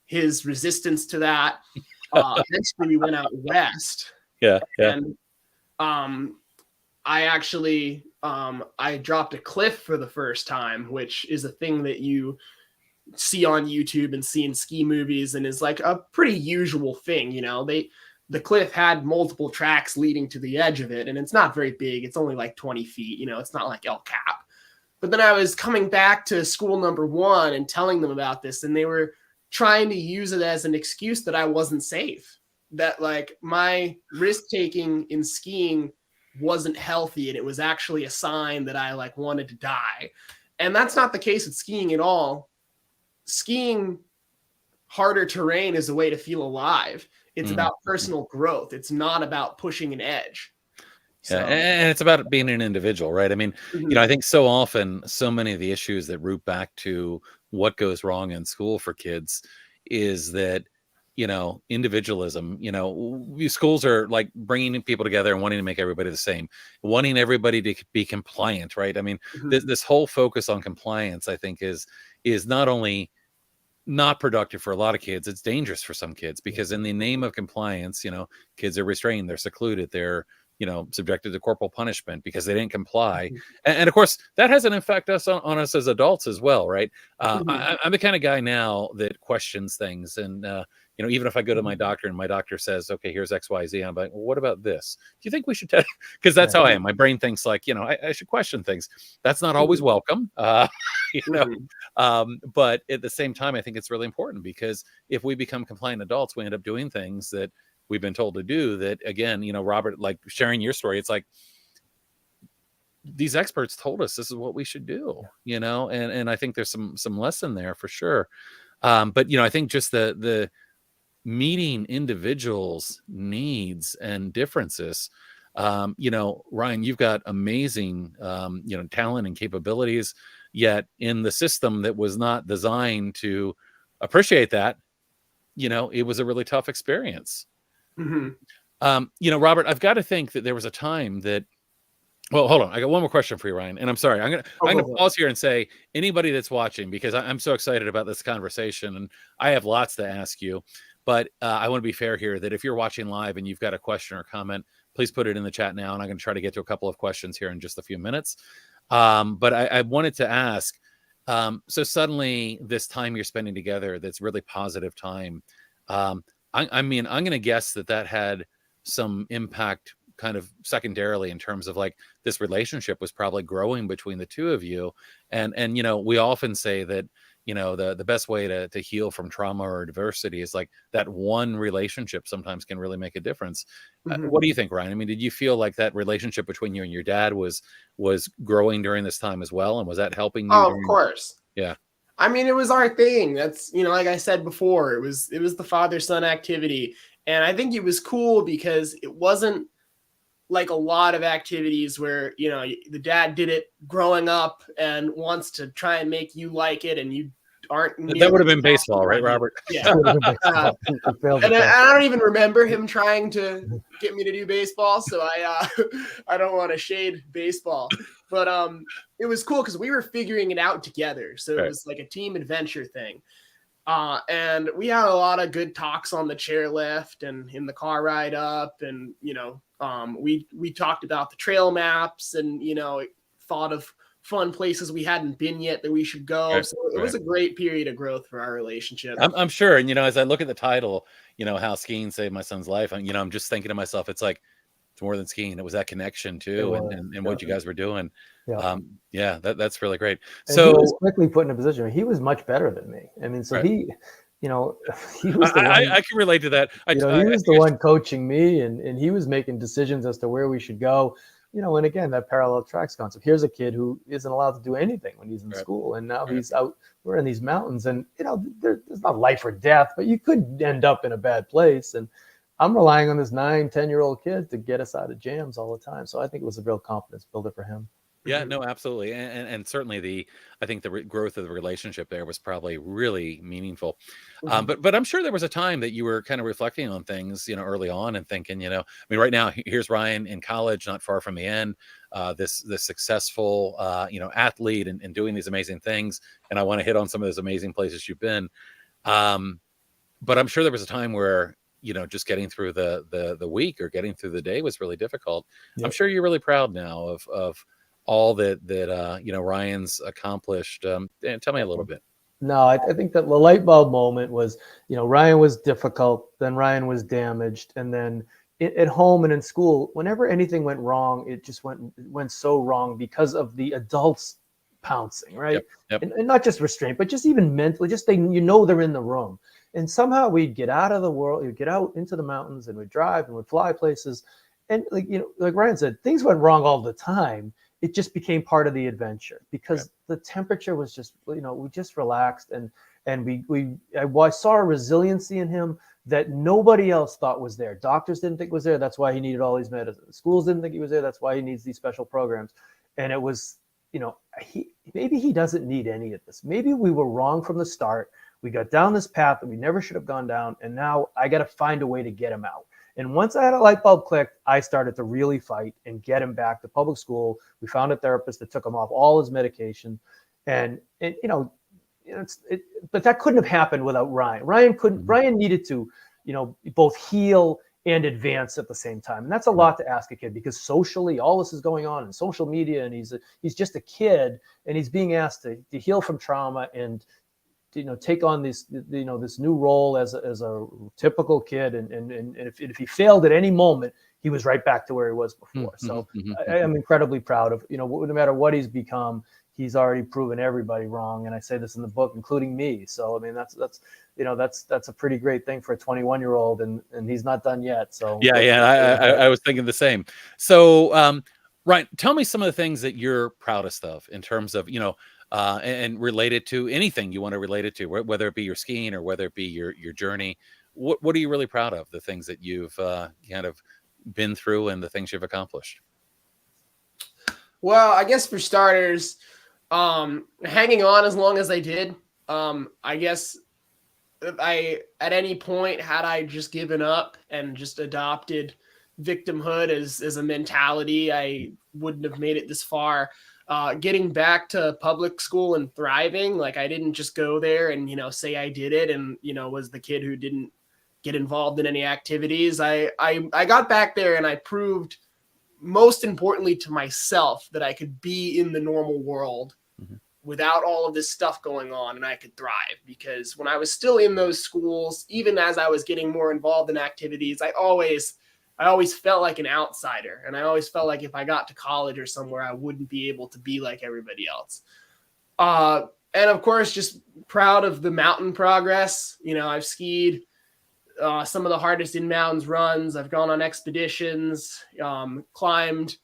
his resistance to that. Eventually we went out west. And I actually, I dropped a cliff for the first time, which is a thing that you see on YouTube and see in ski movies and is like a pretty usual thing. The cliff had multiple tracks leading to the edge of it, and it's not very big. It's only like 20 feet. It's not like El Cap. But then I was coming back to school number 1 and telling them about this, and they were trying to use it as an excuse that I wasn't safe, that like my risk taking in skiing wasn't healthy, and it was actually a sign that I like wanted to die. And that's not the case with skiing at all. Skiing harder terrain is a way to feel alive. It's about personal growth. It's not about pushing an edge. Yeah, and it's about being an individual, right? I mean, I think so often, so many of the issues that root back to what goes wrong in school for kids is that, individualism. Schools are like bringing people together and wanting to make everybody the same, wanting everybody to be compliant, right? I mean, this whole focus on compliance, I think, is not only not productive for a lot of kids, it's dangerous for some kids, because in the name of compliance, kids are restrained, they're secluded, they're subjected to corporal punishment because they didn't comply. And of course, that has an effect on us as adults as well, right? I'm the kind of guy now that questions things. And, even if I go to my doctor and my doctor says, okay, here's XYZ, I'm like, well, what about this? Do you think we should tell? Because that's how I am. My brain thinks like, I should question things. That's not always welcome, but at the same time, I think it's really important, because if we become compliant adults, we end up doing things that we've been told to do that, again, Robert, like sharing your story, it's like these experts told us this is what we should do, and I think there's some lesson there for sure. But I think just the meeting individuals' needs and differences. Ryan, you've got amazing talent and capabilities, yet in the system that was not designed to appreciate that, it was a really tough experience. Robert, I've got to think that there was a time that, well, hold on. I got one more question for you, Ryan. And I'm sorry, I'm gonna pause here and say, anybody that's watching, because I'm so excited about this conversation and I have lots to ask you, but I want to be fair here, that if you're watching live and you've got a question or comment, please put it in the chat now. And I'm going to try to get to a couple of questions here in just a few minutes. But I wanted to ask, so suddenly this time you're spending together, that's really positive time. I mean, I'm going to guess that had some impact kind of secondarily in terms of like this relationship was probably growing between the two of you. And we often say that, the best way to heal from trauma or adversity is like that one relationship sometimes can really make a difference. What do you think, Ryan? I mean, did you feel like that relationship between you and your dad was growing during this time as well? And was that helping you? Oh, of course. Yeah. I mean, it was our thing. That's, like I said before, it was the father-son activity. And I think it was cool because it wasn't like a lot of activities where, the dad did it growing up and wants to try and make you like it, and you aren't. That would have been baseball, right, Robert? Yeah. And I don't even remember him trying to get me to do baseball. So I don't want to shade baseball, but it was cool because we were figuring it out together. So it was like a team adventure thing. And we had a lot of good talks on the chairlift and in the car ride up. And, we talked about the trail maps and, thought of fun places we hadn't been yet that we should go. Right, so it was a great period of growth for our relationship. I'm sure. And, as I look at the title, how skiing saved my son's life, and, I'm just thinking to myself, it's like, it's more than skiing. It was that connection too. And what you guys were doing. Yeah. That's really great. And so he was quickly put in a position. He was much better than me. I mean, so he was the one, I can relate to that. he was the one coaching me, and he was making decisions as to where we should go. And again, that parallel tracks concept. Here's a kid who isn't allowed to do anything when he's in school, and now he's out. We're in these mountains, and there's not life or death, but you could end up in a bad place. And I'm relying on this 9-10-year-old kid to get us out of jams all the time. So I think it was a real confidence builder for him. Yeah, no, absolutely. And certainly I think the growth of the relationship there was probably really meaningful. But I'm sure there was a time that you were kind of reflecting on things, early on and thinking, I mean, right now, here's Ryan in college, not far from the end, this successful, athlete and doing these amazing things. And I want to hit on some of those amazing places you've been. But I'm sure there was a time where, just getting through the week or getting through the day was really difficult. Yep. I'm sure you're really proud now of all that Ryan's accomplished. And tell me a little bit. No, I think that the light bulb moment was, Ryan was difficult, then Ryan was damaged, and then at home and in school, whenever anything went wrong, it just went so wrong because of the adults pouncing, right? Yep. And not just restraint, but just even mentally, just they're in the room. And somehow we'd get out of the world, you'd get out into the mountains, and we'd drive and we'd fly places. And like Ryan said, things went wrong all the time. It just became part of the adventure because the temperature was just, we just relaxed, and I saw a resiliency in him that nobody else thought was there. Doctors didn't think was there. That's why he needed all these medicines. Schools didn't think he was there. That's why he needs these special programs. And it was, maybe he doesn't need any of this. Maybe we were wrong from the start. We got down this path that we never should have gone down. And now I got to find a way to get him out. And once I had a light bulb clicked, I started to really fight and get him back to public school. We found a therapist that took him off all his medication. And but that couldn't have happened without Ryan. Ryan needed to, both heal and advance at the same time. And that's a lot to ask a kid, because socially, all this is going on in social media, and he's just a kid, and he's being asked to heal from trauma and, take on this new role as a typical kid. And if he failed at any moment, he was right back to where he was before. So I am incredibly proud of, no matter what he's become, he's already proven everybody wrong. And I say this in the book, including me. So, I mean, that's a pretty great thing for a 21-year-old, and he's not done yet. So I was thinking the same. So, Ryan, tell me some of the things that you're proudest of in terms of, and related to anything you want to relate it to, whether it be your skiing or whether it be your journey. What are you really proud of? The things that you've kind of been through and the things you've accomplished? Well, I guess for starters, hanging on as long as I did. I guess at any point, had I just given up and just adopted victimhood as a mentality, I wouldn't have made it this far. Getting back to public school and thriving, like I didn't just go there and, say I did it and, was the kid who didn't get involved in any activities. I got back there and I proved, most importantly to myself, that I could be in the normal world without all of this stuff going on, and I could thrive. Because when I was still in those schools, even as I was getting more involved in activities, I always felt like an outsider. And I always felt like if I got to college or somewhere, I wouldn't be able to be like everybody else. And of course, just proud of the mountain progress. I've skied some of the hardest in mountains runs. I've gone on expeditions, climbed,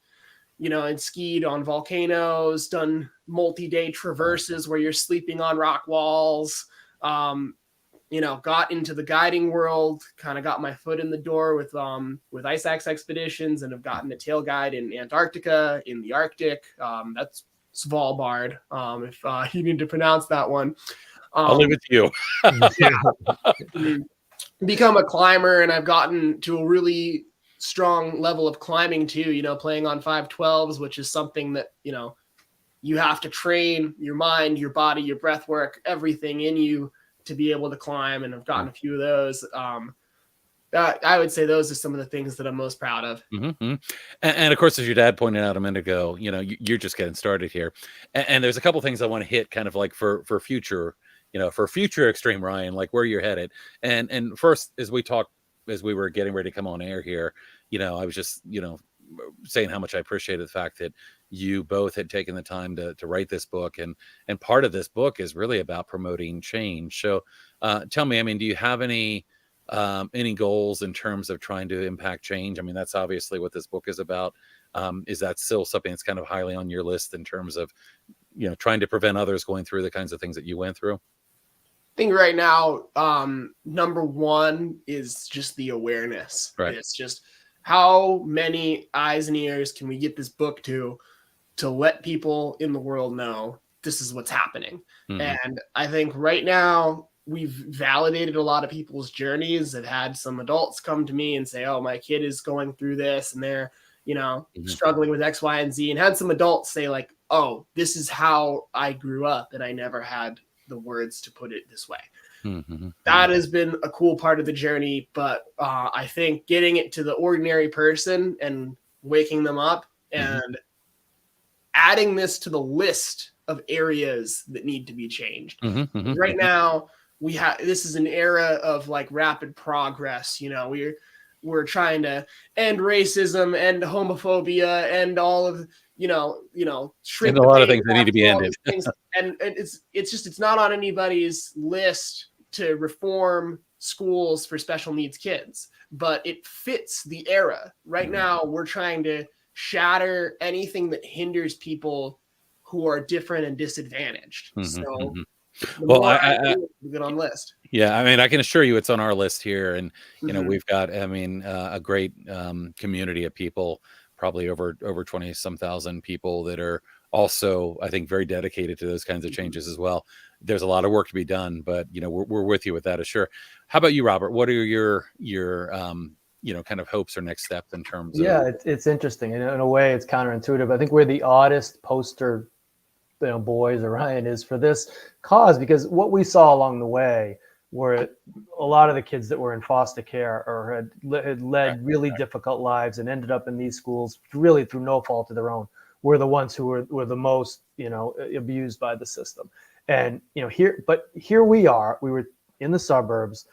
and skied on volcanoes, done multi-day traverses where you're sleeping on rock walls, got into the guiding world, kind of got my foot in the door with ice axe expeditions, and have gotten a tail guide in Antarctica, in the Arctic. That's Svalbard, if you need to pronounce that one. I'll leave it to you. Become a climber, and I've gotten to a really strong level of climbing too, playing on 512s, which is something that, you have to train your mind, your body, your breath work, everything in you to be able to climb. And I've gotten a few of those. That I would say those are some of the things that I'm most proud of. And of course, as your dad pointed out a minute ago, you're just getting started here. And there's a couple things I want to hit kind of like for future, for future Extreme Ryan, like where you're headed. And first, as we were getting ready to come on air here, I was just, saying how much I appreciated the fact that you both had taken the time to write this book. And part of this book is really about promoting change. So tell me, do you have any goals in terms of trying to impact change? That's obviously what this book is about. Is that still something that's kind of highly on your list in terms of, trying to prevent others going through the kinds of things that you went through? I think right now, number one is just the awareness. Right. It's just how many eyes and ears can we get this book to let people in the world know this is what's happening. And I think right now we've validated a lot of people's journeys. I've had some adults come to me and say, oh, my kid is going through this and they're, struggling with X, Y, and Z, and had some adults say like, oh, this is how I grew up and I never had the words to put it this way. That has been a cool part of the journey. But I think getting it to the ordinary person and waking them up and adding this to the list of areas that need to be changed. Right now, this is an era of like rapid progress. We're trying to end racism, end homophobia, and all of shrink and a lot of things that need to be ended. and it's not on anybody's list to reform schools for special needs kids, but it fits the era. Right now, we're trying to shatter anything that hinders people who are different and disadvantaged. So I get on list. Yeah, I can assure you it's on our list here. And, we've got, a great community of people, probably over 20 some thousand people that are also, I think, very dedicated to those kinds of changes as well. there's a lot of work to be done, but we're with you with that, sure. How about you, Robert? What are your kind of hopes or next steps in terms of? Yeah, it's interesting. In a way, it's counterintuitive. I think we're the oddest poster, boys, or Ryan is for this cause, because what we saw along the way were a lot of the kids that were in foster care or had led really difficult lives and ended up in these schools really through no fault of their own, were the ones who were the most, abused by the system. And, here we were in the suburbs,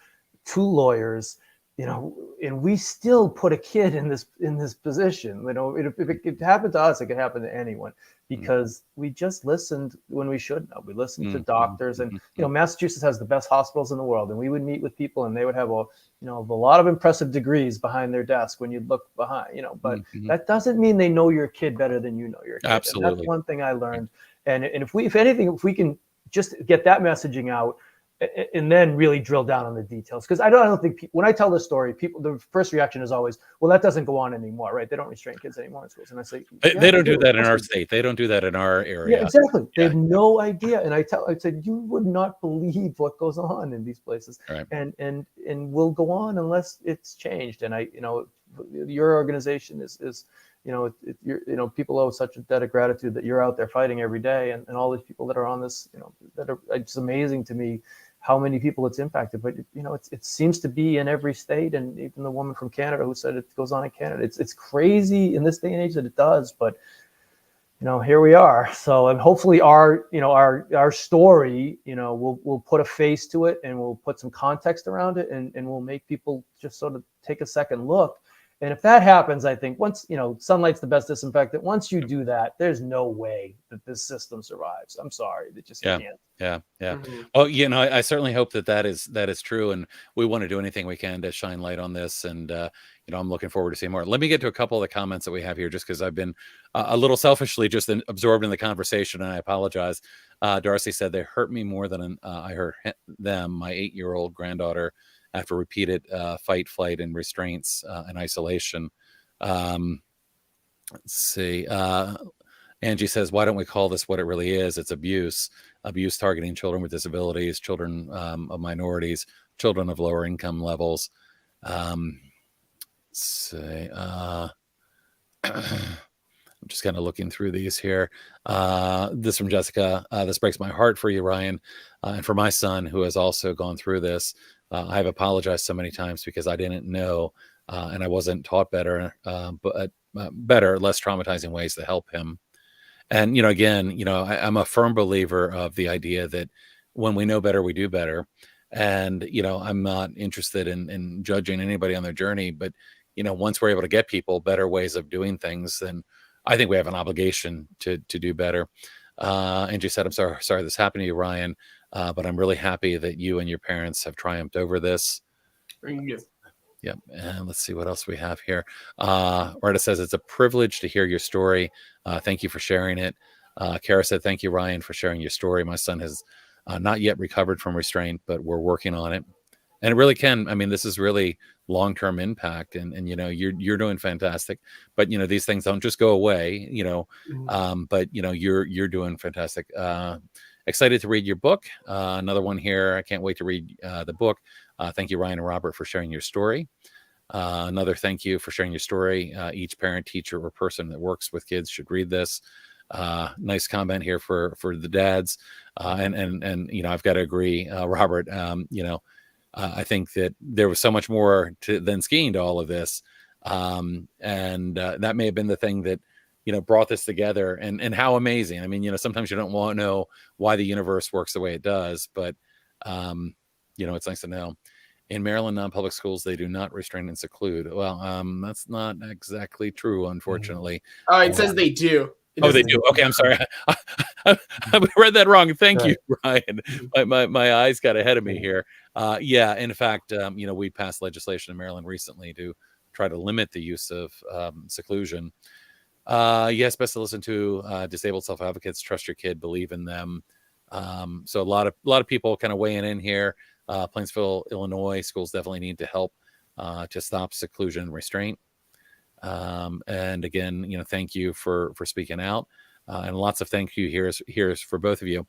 2 lawyers, and we still put a kid in this position. If it could happen to us, it could happen to anyone, because we just listened when we shouldn't have. We listened to doctors, and Massachusetts has the best hospitals in the world, and we would meet with people, and they would have a lot of impressive degrees behind their desk when you look behind, but that doesn't mean they know your kid better than you know your kid. Absolutely. And that's one thing I learned. And if we can just get that messaging out, and then really drill down on the details. Because I don't think when I tell this story, the first reaction is always, well, that doesn't go on anymore, right? They don't restrain kids anymore in schools. And I say, they don't do that in our state. They don't do that in our area. Yeah, exactly. They have no idea. And I said, you would not believe what goes on in these places. Right. And will go on unless it's changed. And your organization is people owe such a debt of gratitude that you're out there fighting every day, and all these people that are on this, it's amazing to me how many people it's impacted. But it seems to be in every state, and even the woman from Canada who said it goes on in Canada. It's crazy in this day and age that it does, but here we are. So, and hopefully our story, we'll put a face to it, and we'll put some context around it, and we'll make people just sort of take a second look. And if that happens, I think once, sunlight's the best disinfectant. Once you do that, there's no way that this system survives. I'm sorry. It just can't. Yeah. Oh, I certainly hope that is true. And we want to do anything we can to shine light on this. And, I'm looking forward to seeing more. Let me get to a couple of the comments that we have here, just because I've been a little selfishly just absorbed in the conversation, and I apologize. Darcy said, they hurt me more than I hurt them. My 8-year-old granddaughter, after repeated fight, flight, and restraints and isolation. Let's see. Angie says, why don't we call this what it really is? It's abuse targeting children with disabilities, children of minorities, children of lower income levels. Let's see. I'm just kind of looking through these here. This from Jessica. This breaks my heart for you, Ryan, and for my son, who has also gone through this. I've apologized so many times because I didn't know, and I wasn't taught better, but better, less traumatizing ways to help him. And, I'm a firm believer of the idea that when we know better, we do better. And, I'm not interested in judging anybody on their journey, but, once we're able to get people better ways of doing things, then I think we have an obligation to do better. Angie said, I'm sorry this happened to you, Ryan. But I'm really happy that you and your parents have triumphed over this. Thank you. Yep. And let's see what else we have here. Rita says, it's a privilege to hear your story. Thank you for sharing it. Kara said, thank you, Ryan, for sharing your story. My son has not yet recovered from restraint, but we're working on it. And it really can. I mean, this is really long-term impact, and you're doing fantastic. But these things don't just go away. But you're doing fantastic. Excited to read your book. Another one here. I can't wait to read the book. Thank you, Ryan and Robert, for sharing your story. Another thank you for sharing your story. Each parent, teacher, or person that works with kids should read this. Nice comment here for the dads. And I've got to agree, Robert. I think that there was so much more than skiing to all of this. And that may have been the thing that brought this together, and how amazing. I mean, sometimes you don't want to know why the universe works the way it does, but, it's nice to know. In Maryland non-public schools, they do not restrain and seclude. Well, that's not exactly true, unfortunately. Oh, it says they do. They do. Okay, I'm sorry. I read that wrong. Thank you, Ryan. My eyes got ahead of me here. In fact, we passed legislation in Maryland recently to try to limit the use of seclusion. Yes, best to listen to disabled self-advocates. Trust your kid, believe in them. So a lot of people kind of weighing in here. Plainsville, Illinois schools definitely need to help to stop seclusion and restraint. And again, thank you for speaking out, and lots of thank you here's for both of you.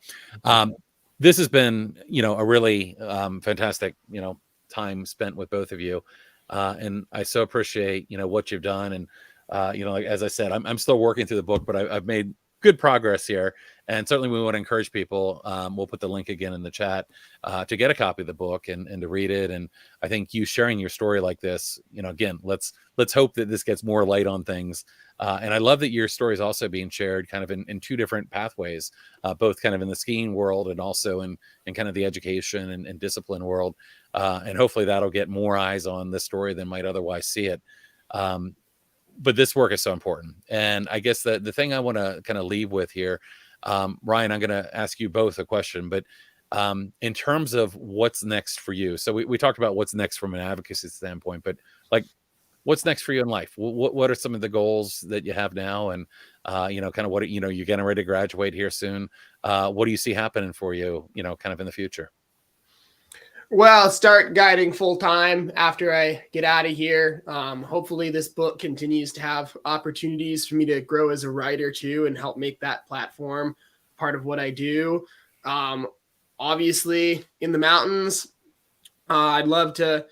this has been, a really fantastic, time spent with both of you. And I so appreciate, what you've done. And, like, as I said, I'm still working through the book, but I've made good progress here. And certainly we want to encourage people. We'll put the link again in the chat to get a copy of the book and to read it. And I think you sharing your story like this, again, let's hope that this gets more light on things. And I love that your story is also being shared kind of in two different pathways, both kind of in the skiing world and also in kind of the education and discipline world. And hopefully that'll get more eyes on this story than might otherwise see it. But this work is so important. And I guess the thing I want to kind of leave with here, Ryan, I'm going to ask you both a question, but in terms of what's next for you. So we talked about what's next from an advocacy standpoint, but like, what's next for you in life? What are some of the goals that you have now? And, kind of what, you're getting ready to graduate here soon. What do you see happening for you, kind of in the future? Well, start guiding full time after I get out of here. Hopefully this book continues to have opportunities for me to grow as a writer too, and help make that platform part of what I do. Obviously in the mountains, I'd love to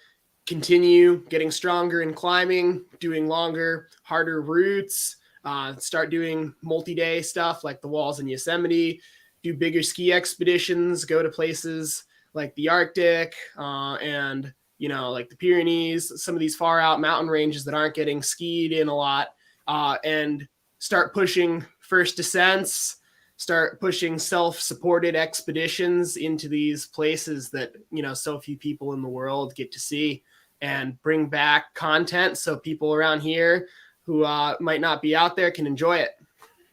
continue getting stronger in climbing, doing longer, harder routes, start doing multi-day stuff like the walls in Yosemite, do bigger ski expeditions, go to places like the Arctic and, like the Pyrenees, some of these far out mountain ranges that aren't getting skied in a lot, and start pushing first descents, start pushing self-supported expeditions into these places that, so few people in the world get to see, and bring back content so people around here who might not be out there can enjoy it.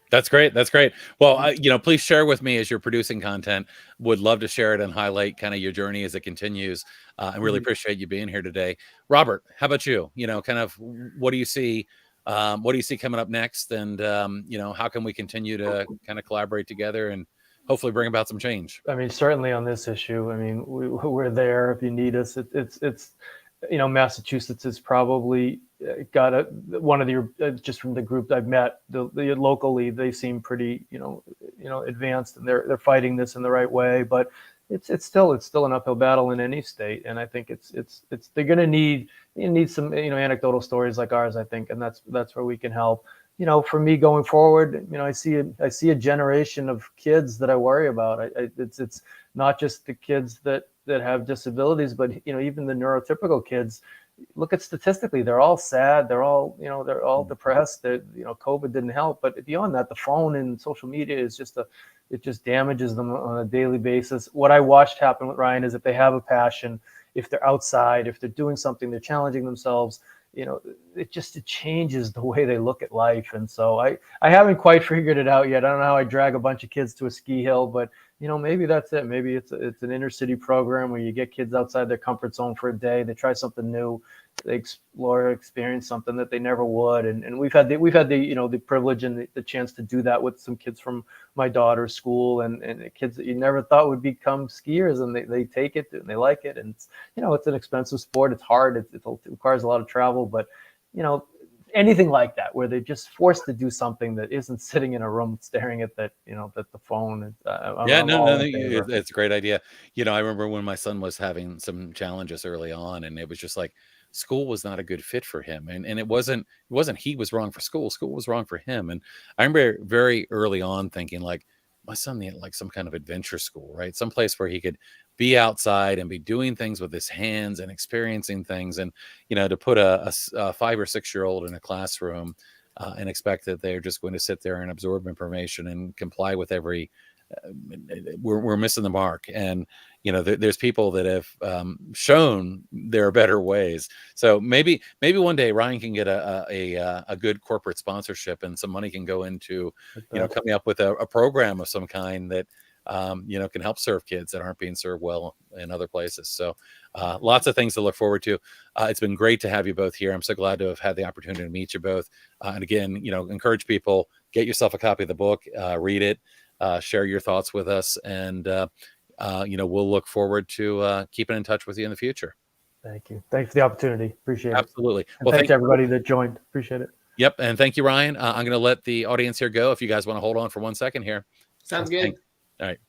That's great. That's great. Well, please share with me as you're producing content. Would love to share it and highlight kind of your journey as it continues. I really appreciate you being here today. Robert, how about you? Kind of what do you see? What do you see coming up next? And, how can we continue to kind of collaborate together and hopefully bring about some change? I mean, certainly on this issue, I mean, we're there if you need us. It's Massachusetts is probably got one of the just from the group I've met, the locally, they seem pretty advanced, and they're fighting this in the right way. But it's still an uphill battle in any state, and I think it's they're going to need some anecdotal stories like ours, I think, and that's where we can help. For me going forward, I see a generation of kids that I worry about. It's not just the kids that have disabilities, but even the neurotypical kids. Look at statistically, they're all sad. They're all depressed. COVID didn't help. But beyond that, the phone and social media is it just damages them on a daily basis. What I watched happen with Ryan is if they have a passion, if they're outside, if they're doing something, they're challenging themselves, it changes the way they look at life. And so I haven't quite figured it out yet. I don't know how I drag a bunch of kids to a ski hill, but maybe that's it. Maybe it's an inner city program where you get kids outside their comfort zone for a day. They try something new, they explore, experience something that they never would. And we've had the privilege and the chance to do that with some kids from my daughter's school and kids that you never thought would become skiers, and they take it and they like it. And it's an expensive sport. It's hard. It requires a lot of travel, but anything like that where they're just forced to do something that isn't sitting in a room staring at that the phone. It's a great idea. I remember when my son was having some challenges early on, and it was just like school was not a good fit for him, and it wasn't he was wrong for school was wrong for him. And I remember very early on thinking, like, my son needed like some kind of adventure school, right? Some place where he could be outside and be doing things with his hands and experiencing things. And, to put a 5 or 6 year old in a classroom and expect that they're just going to sit there and absorb information and comply with every, we're missing the mark. And, there's people that have shown there are better ways. So maybe one day Ryan can get a good corporate sponsorship, and some money can go into, coming up with a program of some kind that, can help serve kids that aren't being served well in other places. So lots of things to look forward to. It's been great to have you both here. I'm so glad to have had the opportunity to meet you both. And again, encourage people, get yourself a copy of the book, read it, share your thoughts with us. And, we'll look forward to keeping in touch with you in the future. Thank you. Thanks for the opportunity. Appreciate it. Absolutely. Well, thanks everybody that joined. Appreciate it. Yep. And thank you, Ryan. I'm going to let the audience here go if you guys want to hold on for 1 second here. Sounds good. All right.